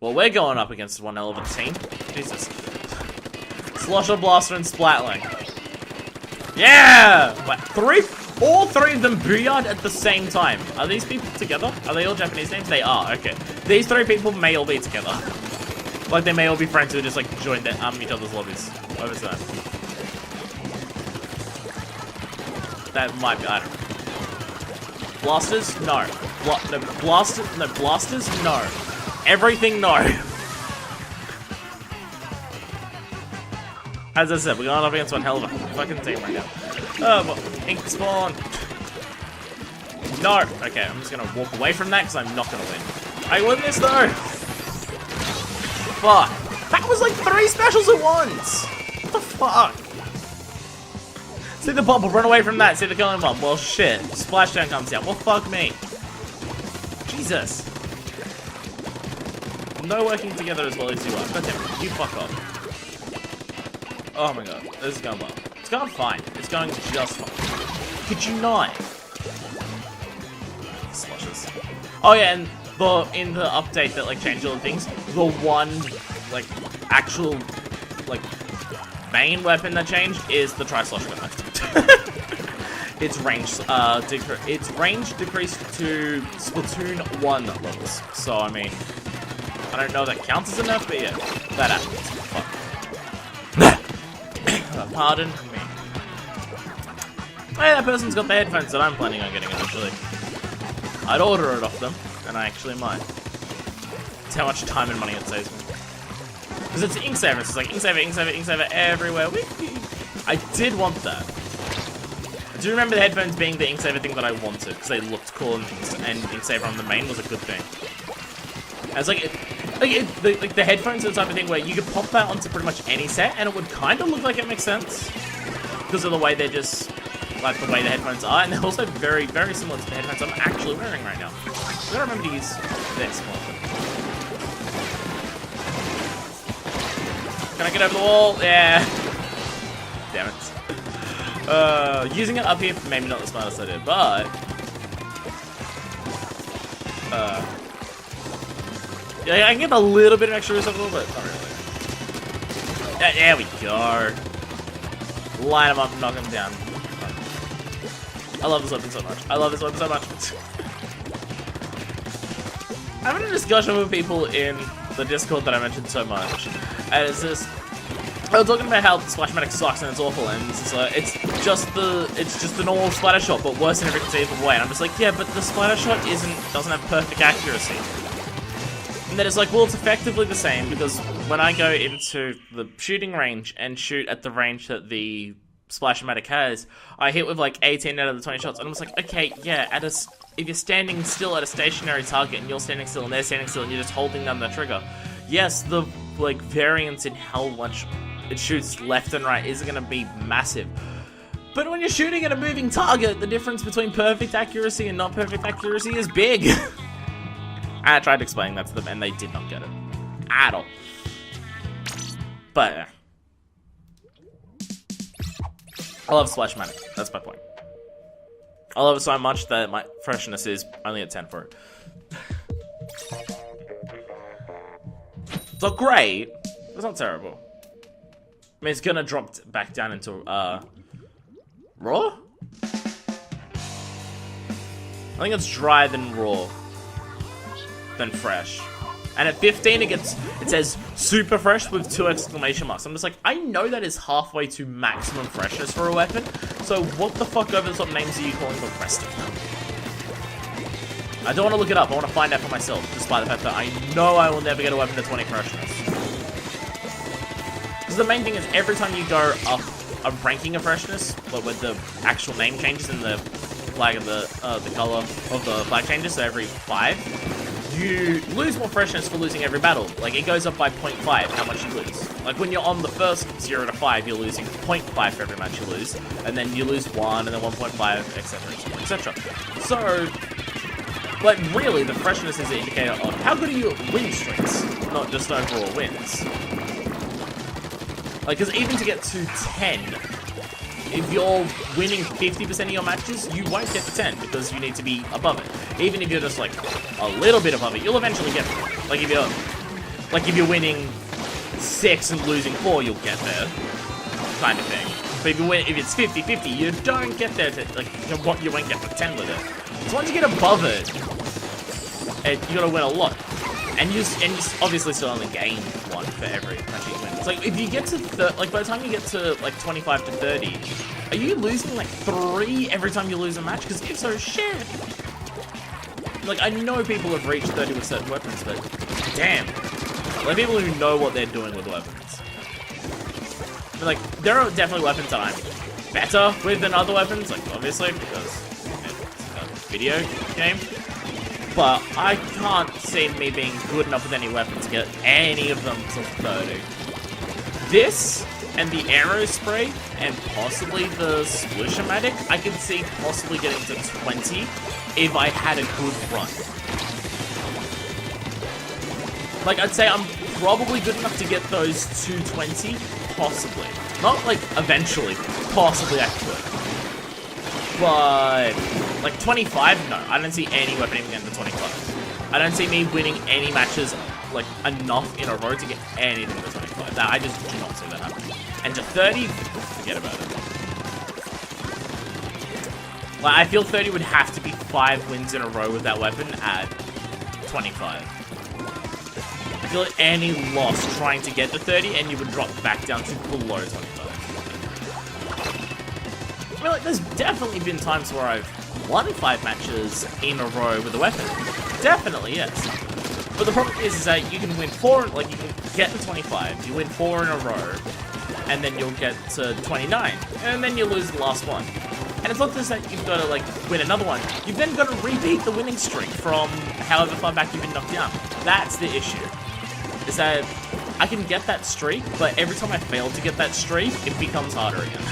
Well, we're going up against one hell of a team. Jesus. Slosher, Blaster, and Splatling. Yeah! All three of them booyard at the same time. Are these people together? Are they all Japanese names? They are, okay. These three people may all be together. Like, they may all be friends who just, like, joined each other's lobbies over time. That might be, I don't know. Blasters? No. Blasters? No. Everything, no. As I said, we're going up against one hell of a fucking team right now. Oh, well, ink spawn. No. Okay, I'm just gonna walk away from that because I'm not gonna win. I won this though. Fuck. That was like 3 specials at once. What the fuck? See the bubble, run away from that. See the killing bomb. Well, shit. Splashdown comes out. Well, fuck me. Jesus. No working together as well as you are. God damn it. You fuck off. Oh my god. This is going well. It's going fine. It's going just fine. Could you not? Sloshes. Oh yeah, and in the update that like changed all the things, the one like actual like main weapon that changed is the tri-slosh gun. Its range decreased to Splatoon 1 levels. So I mean, I don't know if that counts as enough, but yeah, that happens. Pardon me. Hey, that person's got the headphones that I'm planning on getting eventually. I'd order it off them, and I actually might. It's how much time and money it saves me. Because it's ink saver, it's like ink saver everywhere. I did want that. I do remember the headphones being the ink saver thing that I wanted, because they looked cool, and ink saver on the main was a good thing. I was like, the headphones are the type of thing where you could pop that onto pretty much any set, and it would kind of look like it makes sense. Because of the way they're just, like the way the headphones are, and they're also very, very similar to the headphones I'm actually wearing right now. I gotta remember to use this more. Can I get over the wall? Yeah. Damn it. Using it up here, maybe not the smartest idea, but yeah, I can get a little bit of extra recycle, but not really. Yeah, there we go. Line them up and knock them down. I love this weapon so much. I love this weapon so much. I'm having a discussion with people in the Discord that I mentioned so much, and it's just I was talking about how Splashmatic sucks and it's awful, and it's just the normal splatter shot, but worse in every conceivable way. And I'm just like, yeah, but the splatter shot doesn't have perfect accuracy. And then it's like, well, it's effectively the same, because when I go into the shooting range and shoot at the range that the Splashmatic has, I hit with like 18 out of the 20 shots, and I'm just like, okay, yeah, if you're standing still at a stationary target and you're standing still and they're standing still and you're just holding down the trigger, yes, the like variance in how much it shoots left and right is going to be massive. But when you're shooting at a moving target, the difference between perfect accuracy and not perfect accuracy is big. I tried explaining that to them and they did not get it. At all. But I love Splashmatic. That's my point. I love it so much that my freshness is only at 10 for it. It's not great. It's not terrible. I mean, it's gonna drop back down into raw? I think it's dry than raw. Than fresh. And at 15 it says super fresh with 2 exclamation marks. I'm just like, I know that is halfway to maximum freshness for a weapon, so what the fuck over the top names are you calling the rest of them? I don't want to look it up, I want to find out for myself, despite the fact that I know I will never get a weapon to 20 freshness. Because the main thing is, every time you go up a ranking of freshness, like when the actual name changes and the flag of the color of the flag changes, so every 5, you lose more freshness for losing every battle. Like, it goes up by 0.5, how much you lose. Like, when you're on the first 0 to 5, you're losing 0.5 for every match you lose, and then you lose 1, and then 1.5, etc, etc, etc. So, like, really, the freshness is an indicator of how good are you at win streaks, not just overall wins. Like, because even to get to 10, if you're winning 50% of your matches, you won't get to 10 because you need to be above it. Even if you're just like a little bit above it, you'll eventually get there. Like if you're winning 6 and losing 4, you'll get there, kind of thing. But if it's 50-50, you don't get there to you won't get to 10 with it. So once you get above it, you gotta win a lot. And you obviously still only gain 1 for every match you win. It's like, if you get to, by the time you get to, like, 25 to 30, are you losing, like, 3 every time you lose a match? Because if so, shit! Like, I know people have reached 30 with certain weapons, but damn. Like, people who know what they're doing with weapons. I mean, like, there are definitely weapons that I'm better with than other weapons, like, obviously, because it's a video game. But I can't see me being good enough with any weapon to get any of them to 30. This, and the arrow spray, and possibly the Splashmatic, I could see possibly getting to 20 if I had a good run. Like, I'd say I'm probably good enough to get those to 20, possibly. Not, like, eventually. Possibly I could. But like 25, no, I don't see any weapon even getting to 25. I don't see me winning any matches like enough in a row to get anything to 25. That I just do not see that happening. And to 30, forget about it. Like, I feel 30 would have to be 5 wins in a row with that weapon at 25. I feel like any loss trying to get to 30 and you would drop back down to below 25. I feel like there's definitely been times where I've won 5 matches in a row with a weapon. Definitely, yes. But the problem is that you can win 4, like you can get to 25, you win 4 in a row, and then you'll get to 29, and then you lose the last one. And it's not just that you've got to, like, win another one. You've then got to repeat the winning streak from however far back you've been knocked down. That's the issue. Is that I can get that streak, but every time I fail to get that streak, it becomes harder again.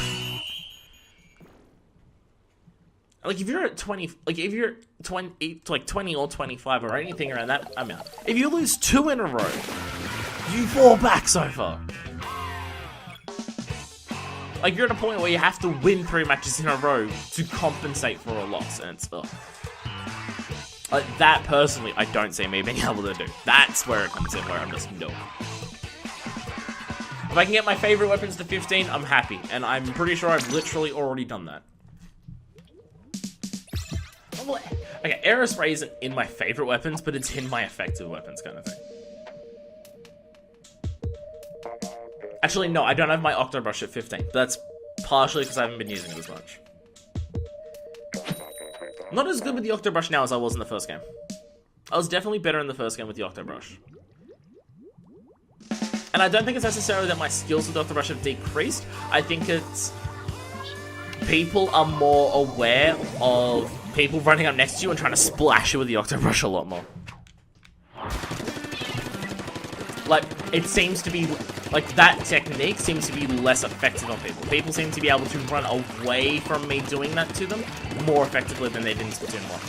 Like, if you're at 20, like, if you're 20, like 20 or 25 or anything around that amount, if you lose 2 in a row, you fall back so far. Like, you're at a point where you have to win 3 matches in a row to compensate for a loss, and it's, like, that, personally, I don't see me being able to do. That's where it comes in, where I'm just, no. If I can get my favorite weapons to 15, I'm happy, and I'm pretty sure I've literally already done that. Okay, Aerospray isn't in my favorite weapons, but it's in my effective weapons kind of thing. Actually, no, I don't have my Octobrush at 15. But that's partially because I haven't been using it as much. I'm not as good with the Octobrush now as I was in the first game. I was definitely better in the first game with the Octobrush. And I don't think it's necessarily that my skills with the Octobrush have decreased. I think it's people are more aware of people running up next to you and trying to splash you with the Octobrush a lot more. Like, it seems to be, like, that technique seems to be less effective on people. People seem to be able to run away from me doing that to them more effectively than they did in Splatoon 1.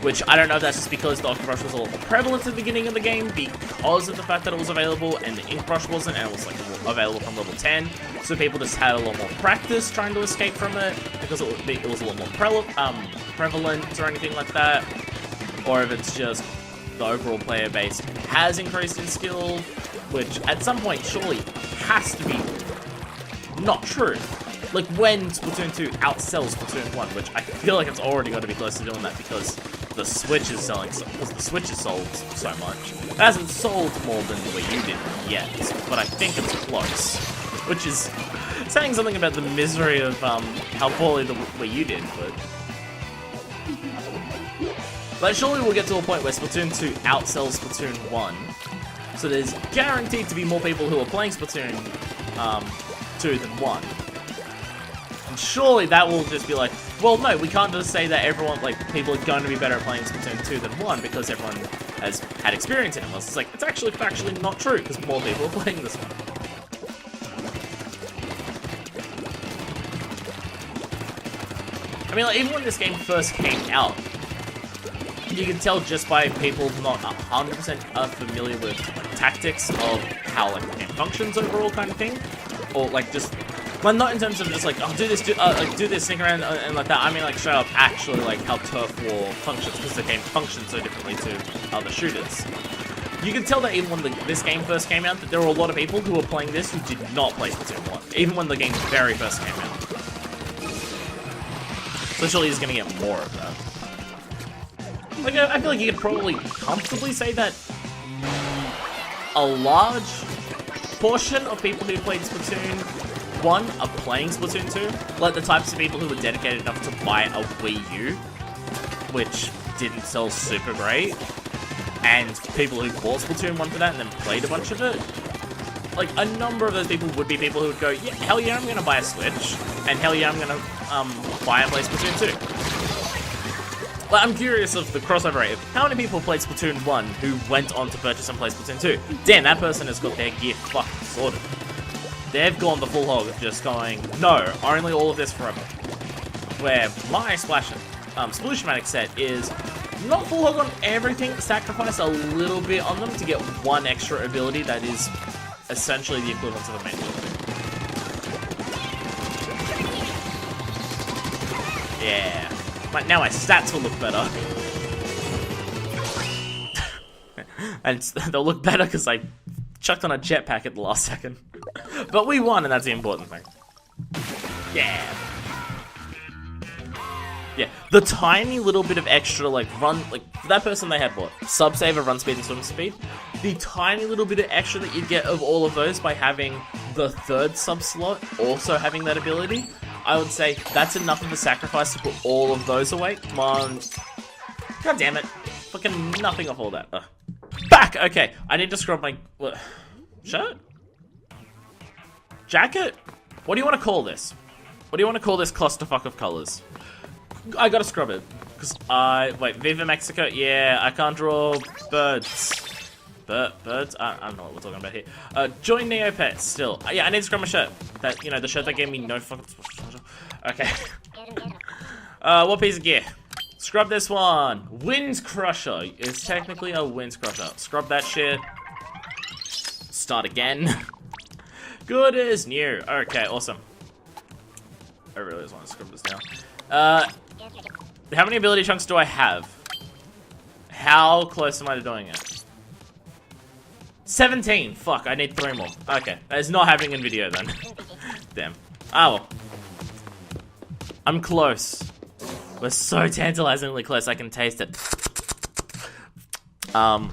Which, I don't know if that's just because the Octobrush was a lot more prevalent at the beginning of the game because of the fact that it was available and the Ink Brush wasn't, and it was, like, available from level 10. So people just had a lot more practice trying to escape from it because it was a lot more prevalent or anything like that. Or if it's just the overall player base has increased in skill, which at some point surely has to be not true. Like when Splatoon 2 outsells Splatoon 1, which I feel like it's already got to be close to doing that because the Switch is selling because the Switch has sold so much. It hasn't sold more than the Wii U did yet, but I think it's close. Which is saying something about the misery of how poorly the Wii U did, but surely we'll get to a point where Splatoon 2 outsells Splatoon 1. So there's guaranteed to be more people who are playing Splatoon 2 than 1. And surely that will just be like, well, no, we can't just say that everyone, like, people are going to be better at playing Splatoon 2 than 1 because everyone has had experience in it. It's like, it's actually factually not true because more people are playing this one. I mean, like, even when this game first came out, you can tell just by people not 100% familiar with like, tactics of how like the game functions overall, kind of thing, or like just, well, not in terms of just like, oh, do this, sneak around and like that. I mean, like straight up, actually, like how turf war functions, because the game functions so differently to other shooters. You can tell that even when this game first came out, that there were a lot of people who were playing this who did not play Splatoon 1, even when the game very first came out. So surely he's gonna get more of that. Like, I feel like you could probably comfortably say that a large portion of people who played Splatoon 1 are playing Splatoon 2. Like, the types of people who were dedicated enough to buy a Wii U, which didn't sell super great, and people who bought Splatoon 1 for that and then played a bunch of it. Like, a number of those people would be people who would go, yeah, hell yeah, I'm gonna buy a Switch, and hell yeah, I'm gonna buy and play Splatoon 2. Well, I'm curious of the crossover rate. How many people played Splatoon 1 who went on to purchase and play Splatoon 2? Damn, that person has got their gear fucking sorted. They've gone the full hog of just going, no, only all of this forever. Where my Splooshmatic set is not full hog on everything, sacrifice a little bit on them to get one extra ability that is essentially the equivalent of a main ability. Yeah. Now my stats will look better. And they'll look better because I chucked on a jetpack at the last second. But we won, and that's the important thing. Yeah. Yeah, the tiny little bit of extra, like, run, like, for that person they had what? Sub-saver, run speed, and swim speed. The tiny little bit of extra that you get of all of those by having the third sub-slot also having that ability, I would say that's enough of a sacrifice to put all of those away. Come on. God damn it. Fucking nothing off all that. Ugh. Back! Okay, I need to scrub my... shirt? Jacket? What do you want to call this? What do you want to call this clusterfuck of colors? I gotta scrub it. Because wait, Viva Mexico? Yeah, I can't draw birds. Birds? I don't know what we're talking about here. Join Neopets, still. Yeah, I need to scrub my shirt. That, you know, the shirt that gave me no fucking... Okay. What piece of gear? Scrub this one. Wind Crusher. It's technically a Wind Crusher. Scrub that shit. Start again. Good as new. Okay, awesome. I really just want to scrub this now. How many ability chunks do I have? How close am I to doing it? 17! Fuck, I need 3 more. Okay, it's not happening in video then. Damn. Ah well. I'm close. We're so tantalizingly close, I can taste it. Silence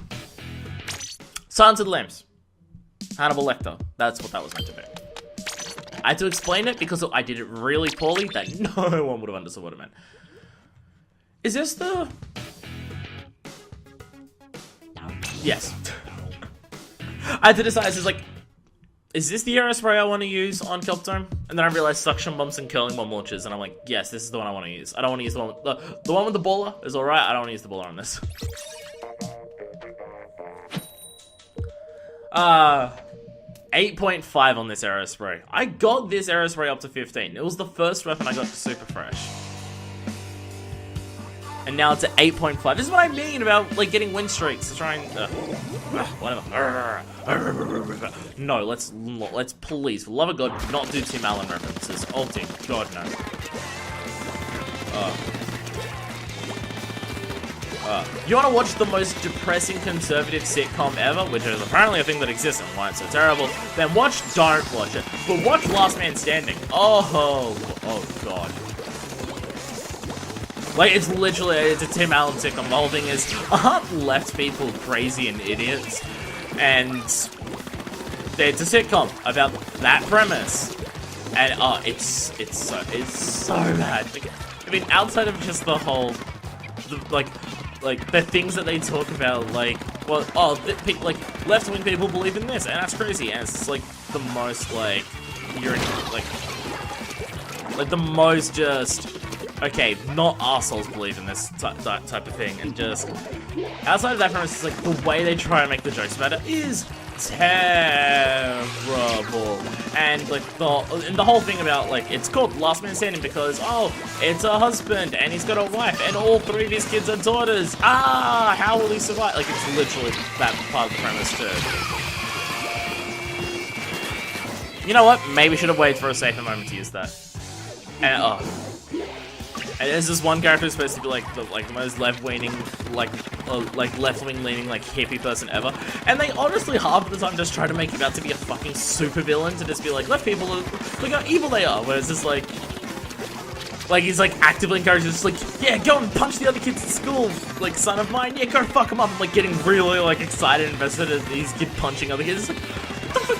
of the Lambs. Hannibal Lecter. That's what that was meant to be. I had to explain it because I did it really poorly that no one would have understood what it meant. Is this the... Yes. I had to decide, it's like, is this the aerospray I want to use on Kelptome? And then I realized suction bombs and curling bomb launchers, and I'm like, yes, this is the one I want to use. I don't want to use the one with the one with the baller is alright, I don't want to use the baller on this. 8.5 on this aerospray. I got this aerospray up to 15. It was the first weapon I got to super fresh. And now it's at 8.5. This is what I mean about, like, getting win streaks to try and... whatever. No, let's please, for the love of God, not do Tim Allen references. Oh, Tim, God, no. You want to watch the most depressing conservative sitcom ever, which is apparently a thing that exists and why it's so terrible, then don't watch it. But watch Last Man Standing. Oh God. Like, it's literally, it's a Tim Allen sitcom. The whole thing is, left people crazy and idiots. And it's a sitcom about that premise. And, it's so bad. I mean, outside of just the whole, like the things that they talk about, like, well, like, left-wing people believe in this, and that's crazy, and it's, like, the most, like, you're in, like the most just, okay, not assholes believe in this type of thing, and just, outside of that premise, it's, like, the way they try and make the jokes about it is terrible. And like the whole thing about, like, it's called Last Man Standing because, oh, it's a husband and he's got a wife and all 3 of his kids are daughters. How will he survive? Like, it's literally that part of the premise too. You know what? Maybe should have waited for a safer moment to use that. And and there's this one character who's supposed to be like the most left-leaning, like left-wing leaning, like, hippie person ever. And they honestly half of the time just try to make him out to be a fucking supervillain, to just be like, left people, look how evil they are. Whereas it's like he's like actively encouraging, just like, yeah, go and punch the other kids at school, like, son of mine, yeah, go fuck them up. I'm like getting really, like, excited and invested in these kids punching other kids. It's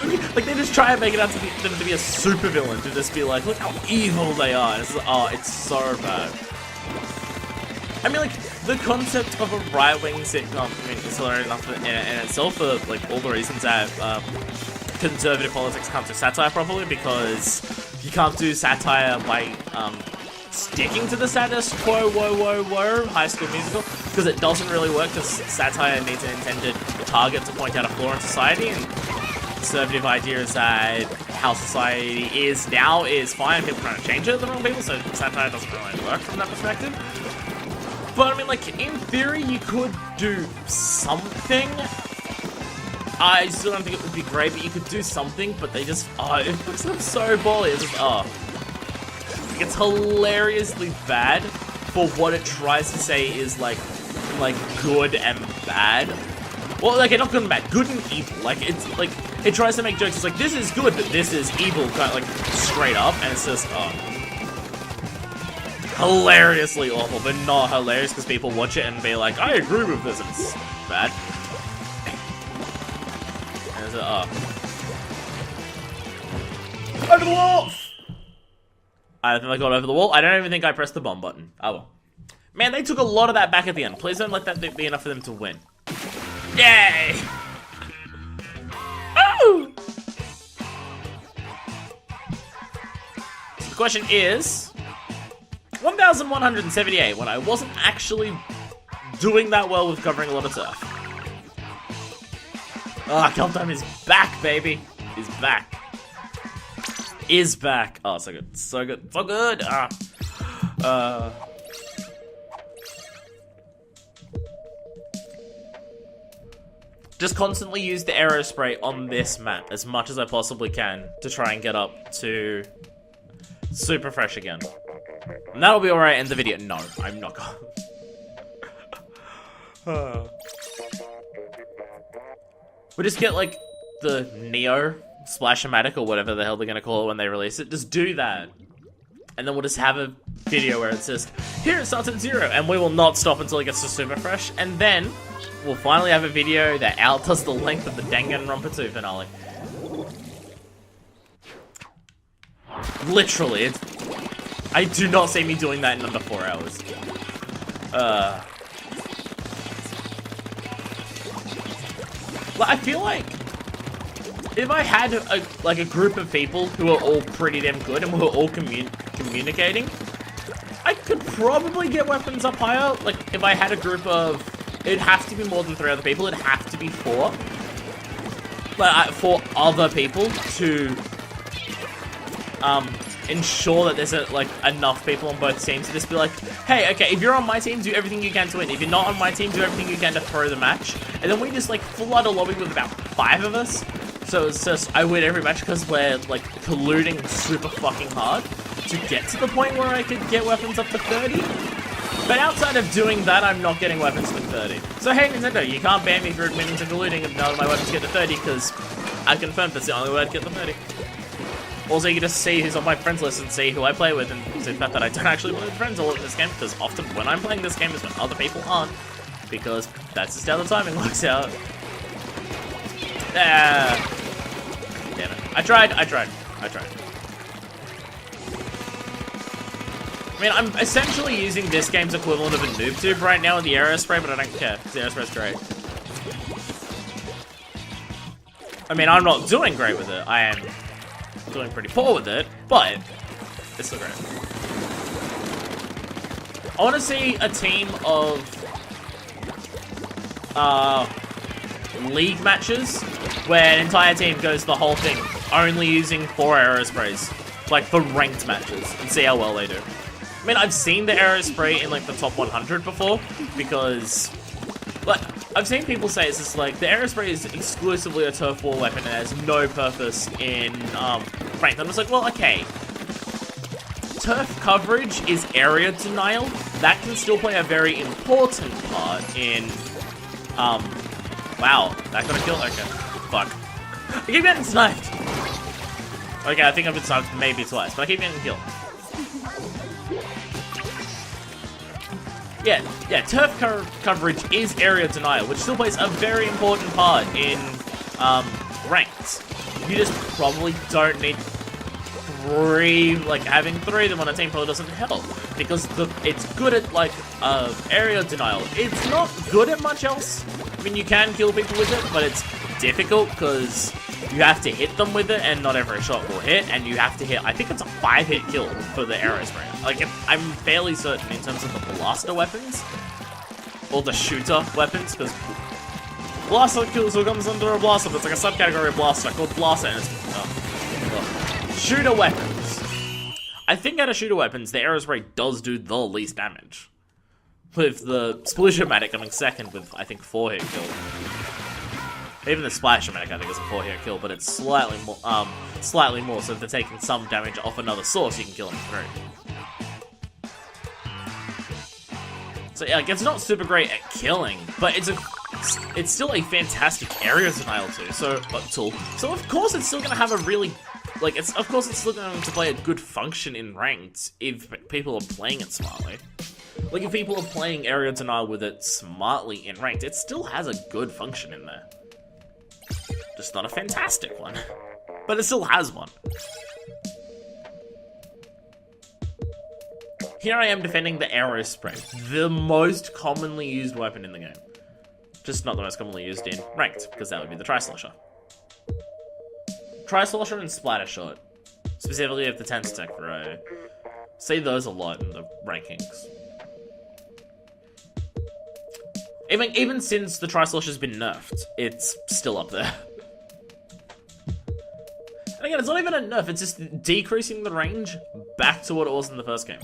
like, like, they just try and make it out to be them to be a supervillain, to just be like, look how evil they are. It's, it's so bad. I mean, like, the concept of a right-wing sitcom, I mean, is hilarious enough in itself for, like, all the reasons that conservative politics can't do satire properly, because you can't do satire by sticking to the status quo, High School Musical, because it doesn't really work, because satire needs an intended target to point out a flaw in society, and conservative idea is that how society is now is fine, people trying to change it are the wrong people, so satire doesn't really work from that perspective. But I mean, like, in theory, you could do something. I still don't think it would be great, but you could do something, but they just, it looks so bally. It's just, it's hilariously bad for what it tries to say is, like good and bad. Well, like, not good and bad, good and evil. Like, it's like, it tries to make jokes. It's like, this is good, but this is evil, kind of like straight up, and it's just, hilariously awful, but not hilarious because people watch it and be like, I agree with this, and it's bad. And it's over the wall! I don't think I got over the wall. I don't even think I pressed the bomb button. Oh well. Man, they took a lot of that back at the end. Please don't let that be enough for them to win. Yay! Oh! So the question is 1,178 when I wasn't actually doing that well with covering a lot of turf. Ah, Kill Time is back, baby. Is back. Is back. Oh, so good. So good. So good. Just constantly use the arrow spray on this map as much as I possibly can to try and get up to super fresh again. And that'll be alright in the video. No, I'm not going. We just get like the Neo Splash-O-Matic or whatever the hell they're gonna call it when they release it. Just do that. And then we'll just have a video where it says, here it starts at 0, and we will not stop until it gets to super fresh, and then we'll finally have a video that outdoes the length of the Danganronpa 2 finale. Literally, I do not see me doing that in under 4 hours. I feel like if I had a group of people who are all pretty damn good and who are all communicating, I could probably get weapons up higher. Like, if I had a group of... It'd have to be more than 3 other people. It'd have to be 4. But 4 other people to ensure that there's enough people on both teams to just be like, hey, okay, if you're on my team, do everything you can to win. If you're not on my team, do everything you can to throw the match. And then we just like flood a lobby with about 5 of us. So it's just, I win every match because we're like colluding super fucking hard to get to the point where I could get weapons up to 30. But outside of doing that, I'm not getting weapons to 30. So hey Nintendo, you can't ban me for admitting to colluding and now my weapons get to 30 because I confirmed that's the only way I'd get to 30. Also, you can just see who's on my friends list and see who I play with, and see the fact that I don't actually play with friends a lot in this game, because often when I'm playing this game is when other people aren't, because that's just how the timing works out. Damn it. I tried. I mean, I'm essentially using this game's equivalent of a noob tube right now in the arrow spray, but I don't care, because the arrow spray's great. I mean, I'm not doing great with it. I am doing pretty poor with it, but it's still great. I want to see a team of league matches where an entire team goes the whole thing only using 4 arrow sprays, like for ranked matches, and see how well they do. I mean, I've seen the arrow spray in like the top 100 before, because like I've seen people say it's just like the arrow spray is exclusively a turf war weapon and has no purpose in ranked. I'm just like, well, okay. Turf coverage is area denial. That can still play a very important part in wow, that got a kill? Okay. Fuck. I keep getting sniped. Okay, I think I've been sniped maybe twice, but I keep getting killed. Yeah, turf coverage is area denial, which still plays a very important part in ranked. You just probably don't need 3, like having 3 of them on a team probably doesn't help, because it's good at like area denial. It's not good at much else. I mean, you can kill people with it, but it's difficult because you have to hit them with it, and not every shot will hit, and you have to hit, I think it's a 5-hit kill for the arrow spray. Like, I'm fairly certain in terms of the blaster weapons, or the shooter weapons, because blaster kills comes under a blaster, but it's like a subcategory of blaster called blaster, and it's shooter weapons. I think out of shooter weapons, the arrow spray does do the least damage, with the Splatoon coming second with, I think, 4-hit kill. Even the Splash-O-Matic, I think, is a 4-hit kill, but it's slightly more, so if they're taking some damage off another source, you can kill them through. So yeah, like, it's not super great at killing, but it's a it's still a fantastic area denial tool. So of course it's still gonna have a really, like, of course it's still going to play a good function in ranked if people are playing it smartly. Like, if people are playing area denial with it smartly in ranked, it still has a good function in there. Just not a fantastic one. But it still has one. Here I am defending the arrow spray, the most commonly used weapon in the game. Just not the most commonly used in ranked, because that would be the Tri-Slosher. Tri-Slosher and Splatter Shot, specifically if the 10 stack, bro. I see those a lot in the rankings. Even since the Tri-Slosher's been nerfed, it's still up there. And again, it's not even a nerf, it's just decreasing the range back to what it was in the first game.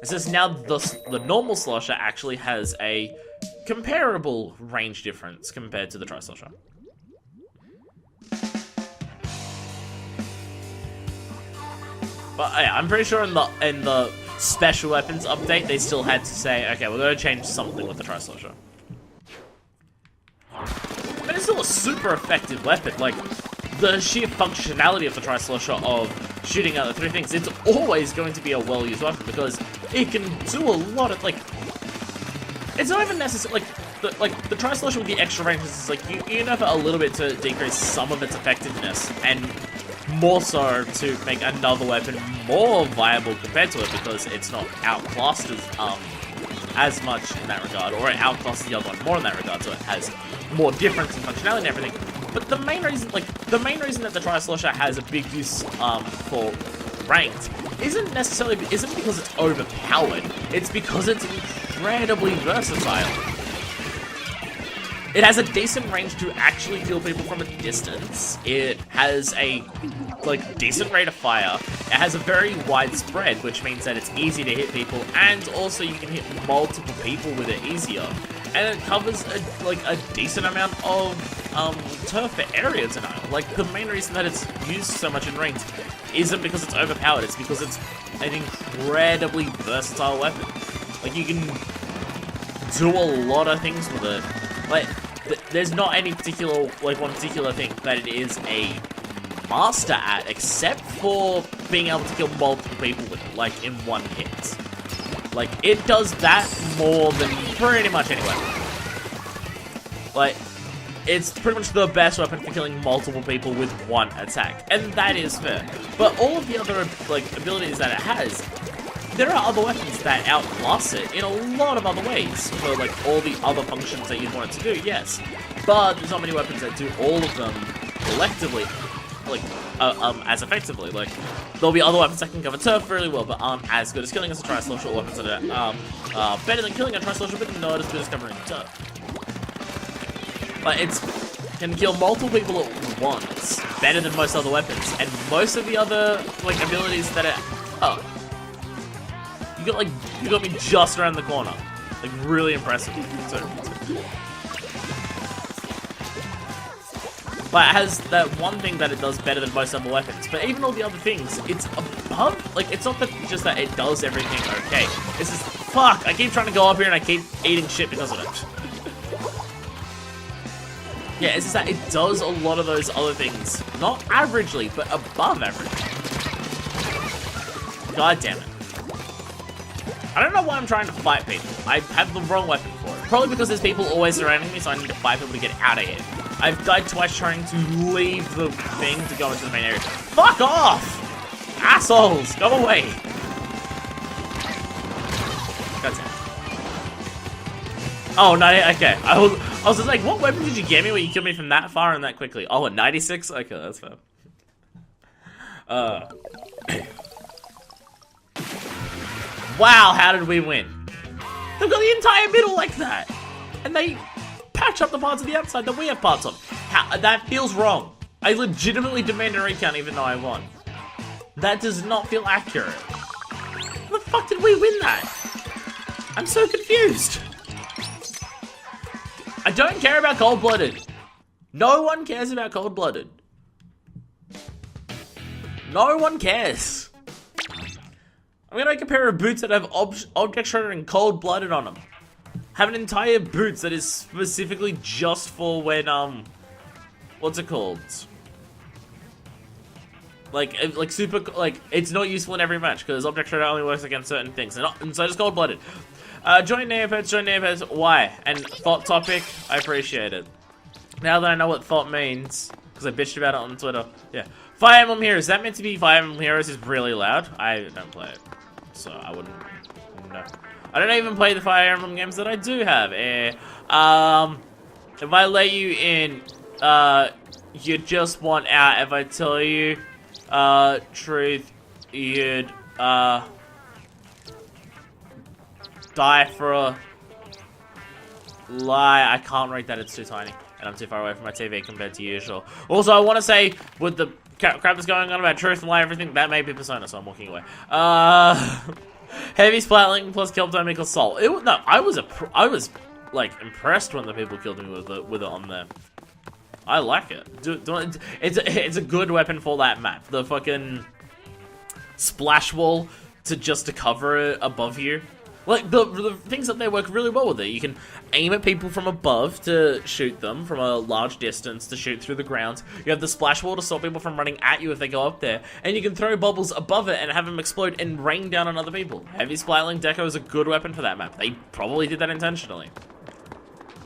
It's just now the normal Slosher actually has a comparable range difference compared to the Tri-Slosher. But yeah, I'm pretty sure in the special weapons update, they still had to say, okay, we're gonna change something with the Tri-Slosher. But it's still a super effective weapon. Like, the sheer functionality of the Tri-Slosher of shooting out the three things, it's always going to be a well-used weapon because it can do a lot of, like, it's not even necessary, like, the Tri-Slosher with the extra ranges is like, you nerf it a little bit to decrease some of its effectiveness, and more so to make another weapon more viable compared to it because it's not outclassed as much in that regard, or it outclasses the other one more in that regard, so it has more difference in functionality and everything. But the main reason that the Tri-Slosher has a big use for ranked isn't because it's overpowered. It's because it's incredibly versatile. It has a decent range to actually kill people from a distance. It has a, like, decent rate of fire. It has a very wide spread, which means that it's easy to hit people, and also you can hit multiple people with it easier. And it covers a decent amount of turf for area denial. Like, the main reason that it's used so much in ranked isn't because it's overpowered, it's because it's an incredibly versatile weapon. Like, you can do a lot of things with it. Like, there's not any particular, like, one particular thing that it is a master at, except for being able to kill multiple people with it, like, in one hit. Like, it does that more than pretty much any weapon. Like, it's pretty much the best weapon for killing multiple people with one attack, and that is fair. But all of the other, like, abilities that it has, there are other weapons that outclass it in a lot of other ways for, like, all the other functions that you'd want it to do, yes. But there's not many weapons that do all of them collectively, like, as effectively. Like, there'll be other weapons that can cover turf really well, but aren't as good as killing as a Tri-Slosher, or weapons that are better than killing a Tri-Slosher, but not as good as covering turf. But it can kill multiple people at once, better than most other weapons, and most of the other, like, abilities that it... You got me just around the corner. Like, really impressive. But it has that one thing that it does better than most other weapons. But even all the other things, it's above. Like, it's not that just that it does everything okay. It's just, fuck, I keep trying to go up here and I keep eating shit because of it. Yeah, it's just that it does a lot of those other things. Not averagely, but above average. God damn it. I don't know why I'm trying to fight people. I have the wrong weapon for it. Probably because there's people always surrounding me, so I need to fight people to get out of here. I've died twice trying to leave the thing to go into the main area. Fuck off! Assholes! Go away! God damn. Oh, no, okay. I was just like, what weapon did you get me where you killed me from that far and that quickly? Oh, a 96? Okay, that's fair. Wow, how did we win? They've got the entire middle like that! And they patch up the parts of the outside that we have parts of. That feels wrong. I legitimately demand a recount even though I won. That does not feel accurate. How the fuck did we win that? I'm so confused. I don't care about cold-blooded. No one cares about cold-blooded. No one cares. I'm gonna make a pair of boots that have object shredder and cold-blooded on them. have an entire boots that is specifically just for when, what's it called? Like super, like, it's not useful in every match, because Object Shredder only works against certain things, and so does Cold-Blooded. Join Neopets, why? And Thought Topic, I appreciate it. Now that I know what Thought means, because I bitched about it on Twitter, yeah. Fire Emblem Heroes, is that meant to be Fire Emblem Heroes is really loud? I don't play it, so I wouldn't know. I don't even play the Fire Emblem games that I do have. If I let you in, you just want out. If I tell you, truth, you'd, die for a lie. I can't read that, it's too tiny. And I'm too far away from my TV compared to usual. Also, I want to say, with the crap that's going on about truth and lie, everything, that may be Persona, so I'm walking away. Heavy splatling plus kill time equals soul. No, I was like impressed when the people killed me with it on there. I like it. It's a good weapon for that map. The fucking splash wall to cover it above you. Like, the things that they work really well with it. You can aim at people from above to shoot them from a large distance, to shoot through the ground. You have the splash wall to stop people from running at you if they go up there. And you can throw bubbles above it and have them explode and rain down on other people. Heavy Splatling Deco is a good weapon for that map. They probably did that intentionally.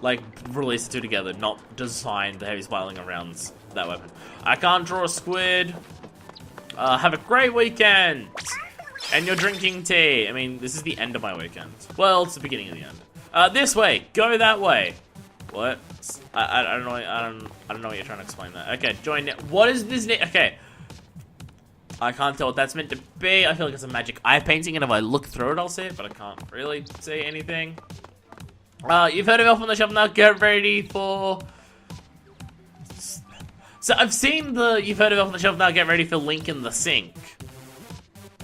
Like, release the two together, not design the Heavy Splatling around that weapon. I can't draw a squid. Have a great weekend! And you're drinking tea. I mean, this is the end of my weekend. Well, it's the beginning of the end. This way. Go that way. What? I don't know. I don't know what you're trying to explain there. Okay, join. What is this? Okay. I can't tell what that's meant to be. I feel like it's a magic eye painting, and if I look through it, I'll see it, but I can't really see anything. You've heard of Elf on the Shelf now. Get ready for. So I've seen the. You've heard of Elf on the Shelf now. Get ready for Link in the Sink.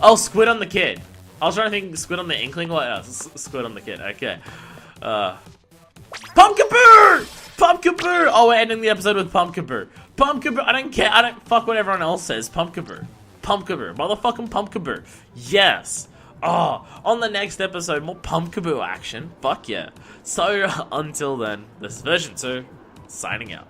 Oh, Squid on the Kid. I was trying to think Squid on the Inkling. What else? Squid on the Kid. Okay. Pumpkaboo! Pumpkaboo! Oh, we're ending the episode with Pumpkaboo. Pumpkaboo. I don't care. I don't fuck what everyone else says. Pumpkaboo. Pumpkaboo. Motherfucking Pumpkaboo. Yes. Oh, on the next episode, more Pumpkaboo action. Fuck yeah. So, until then, this is version 2, signing out.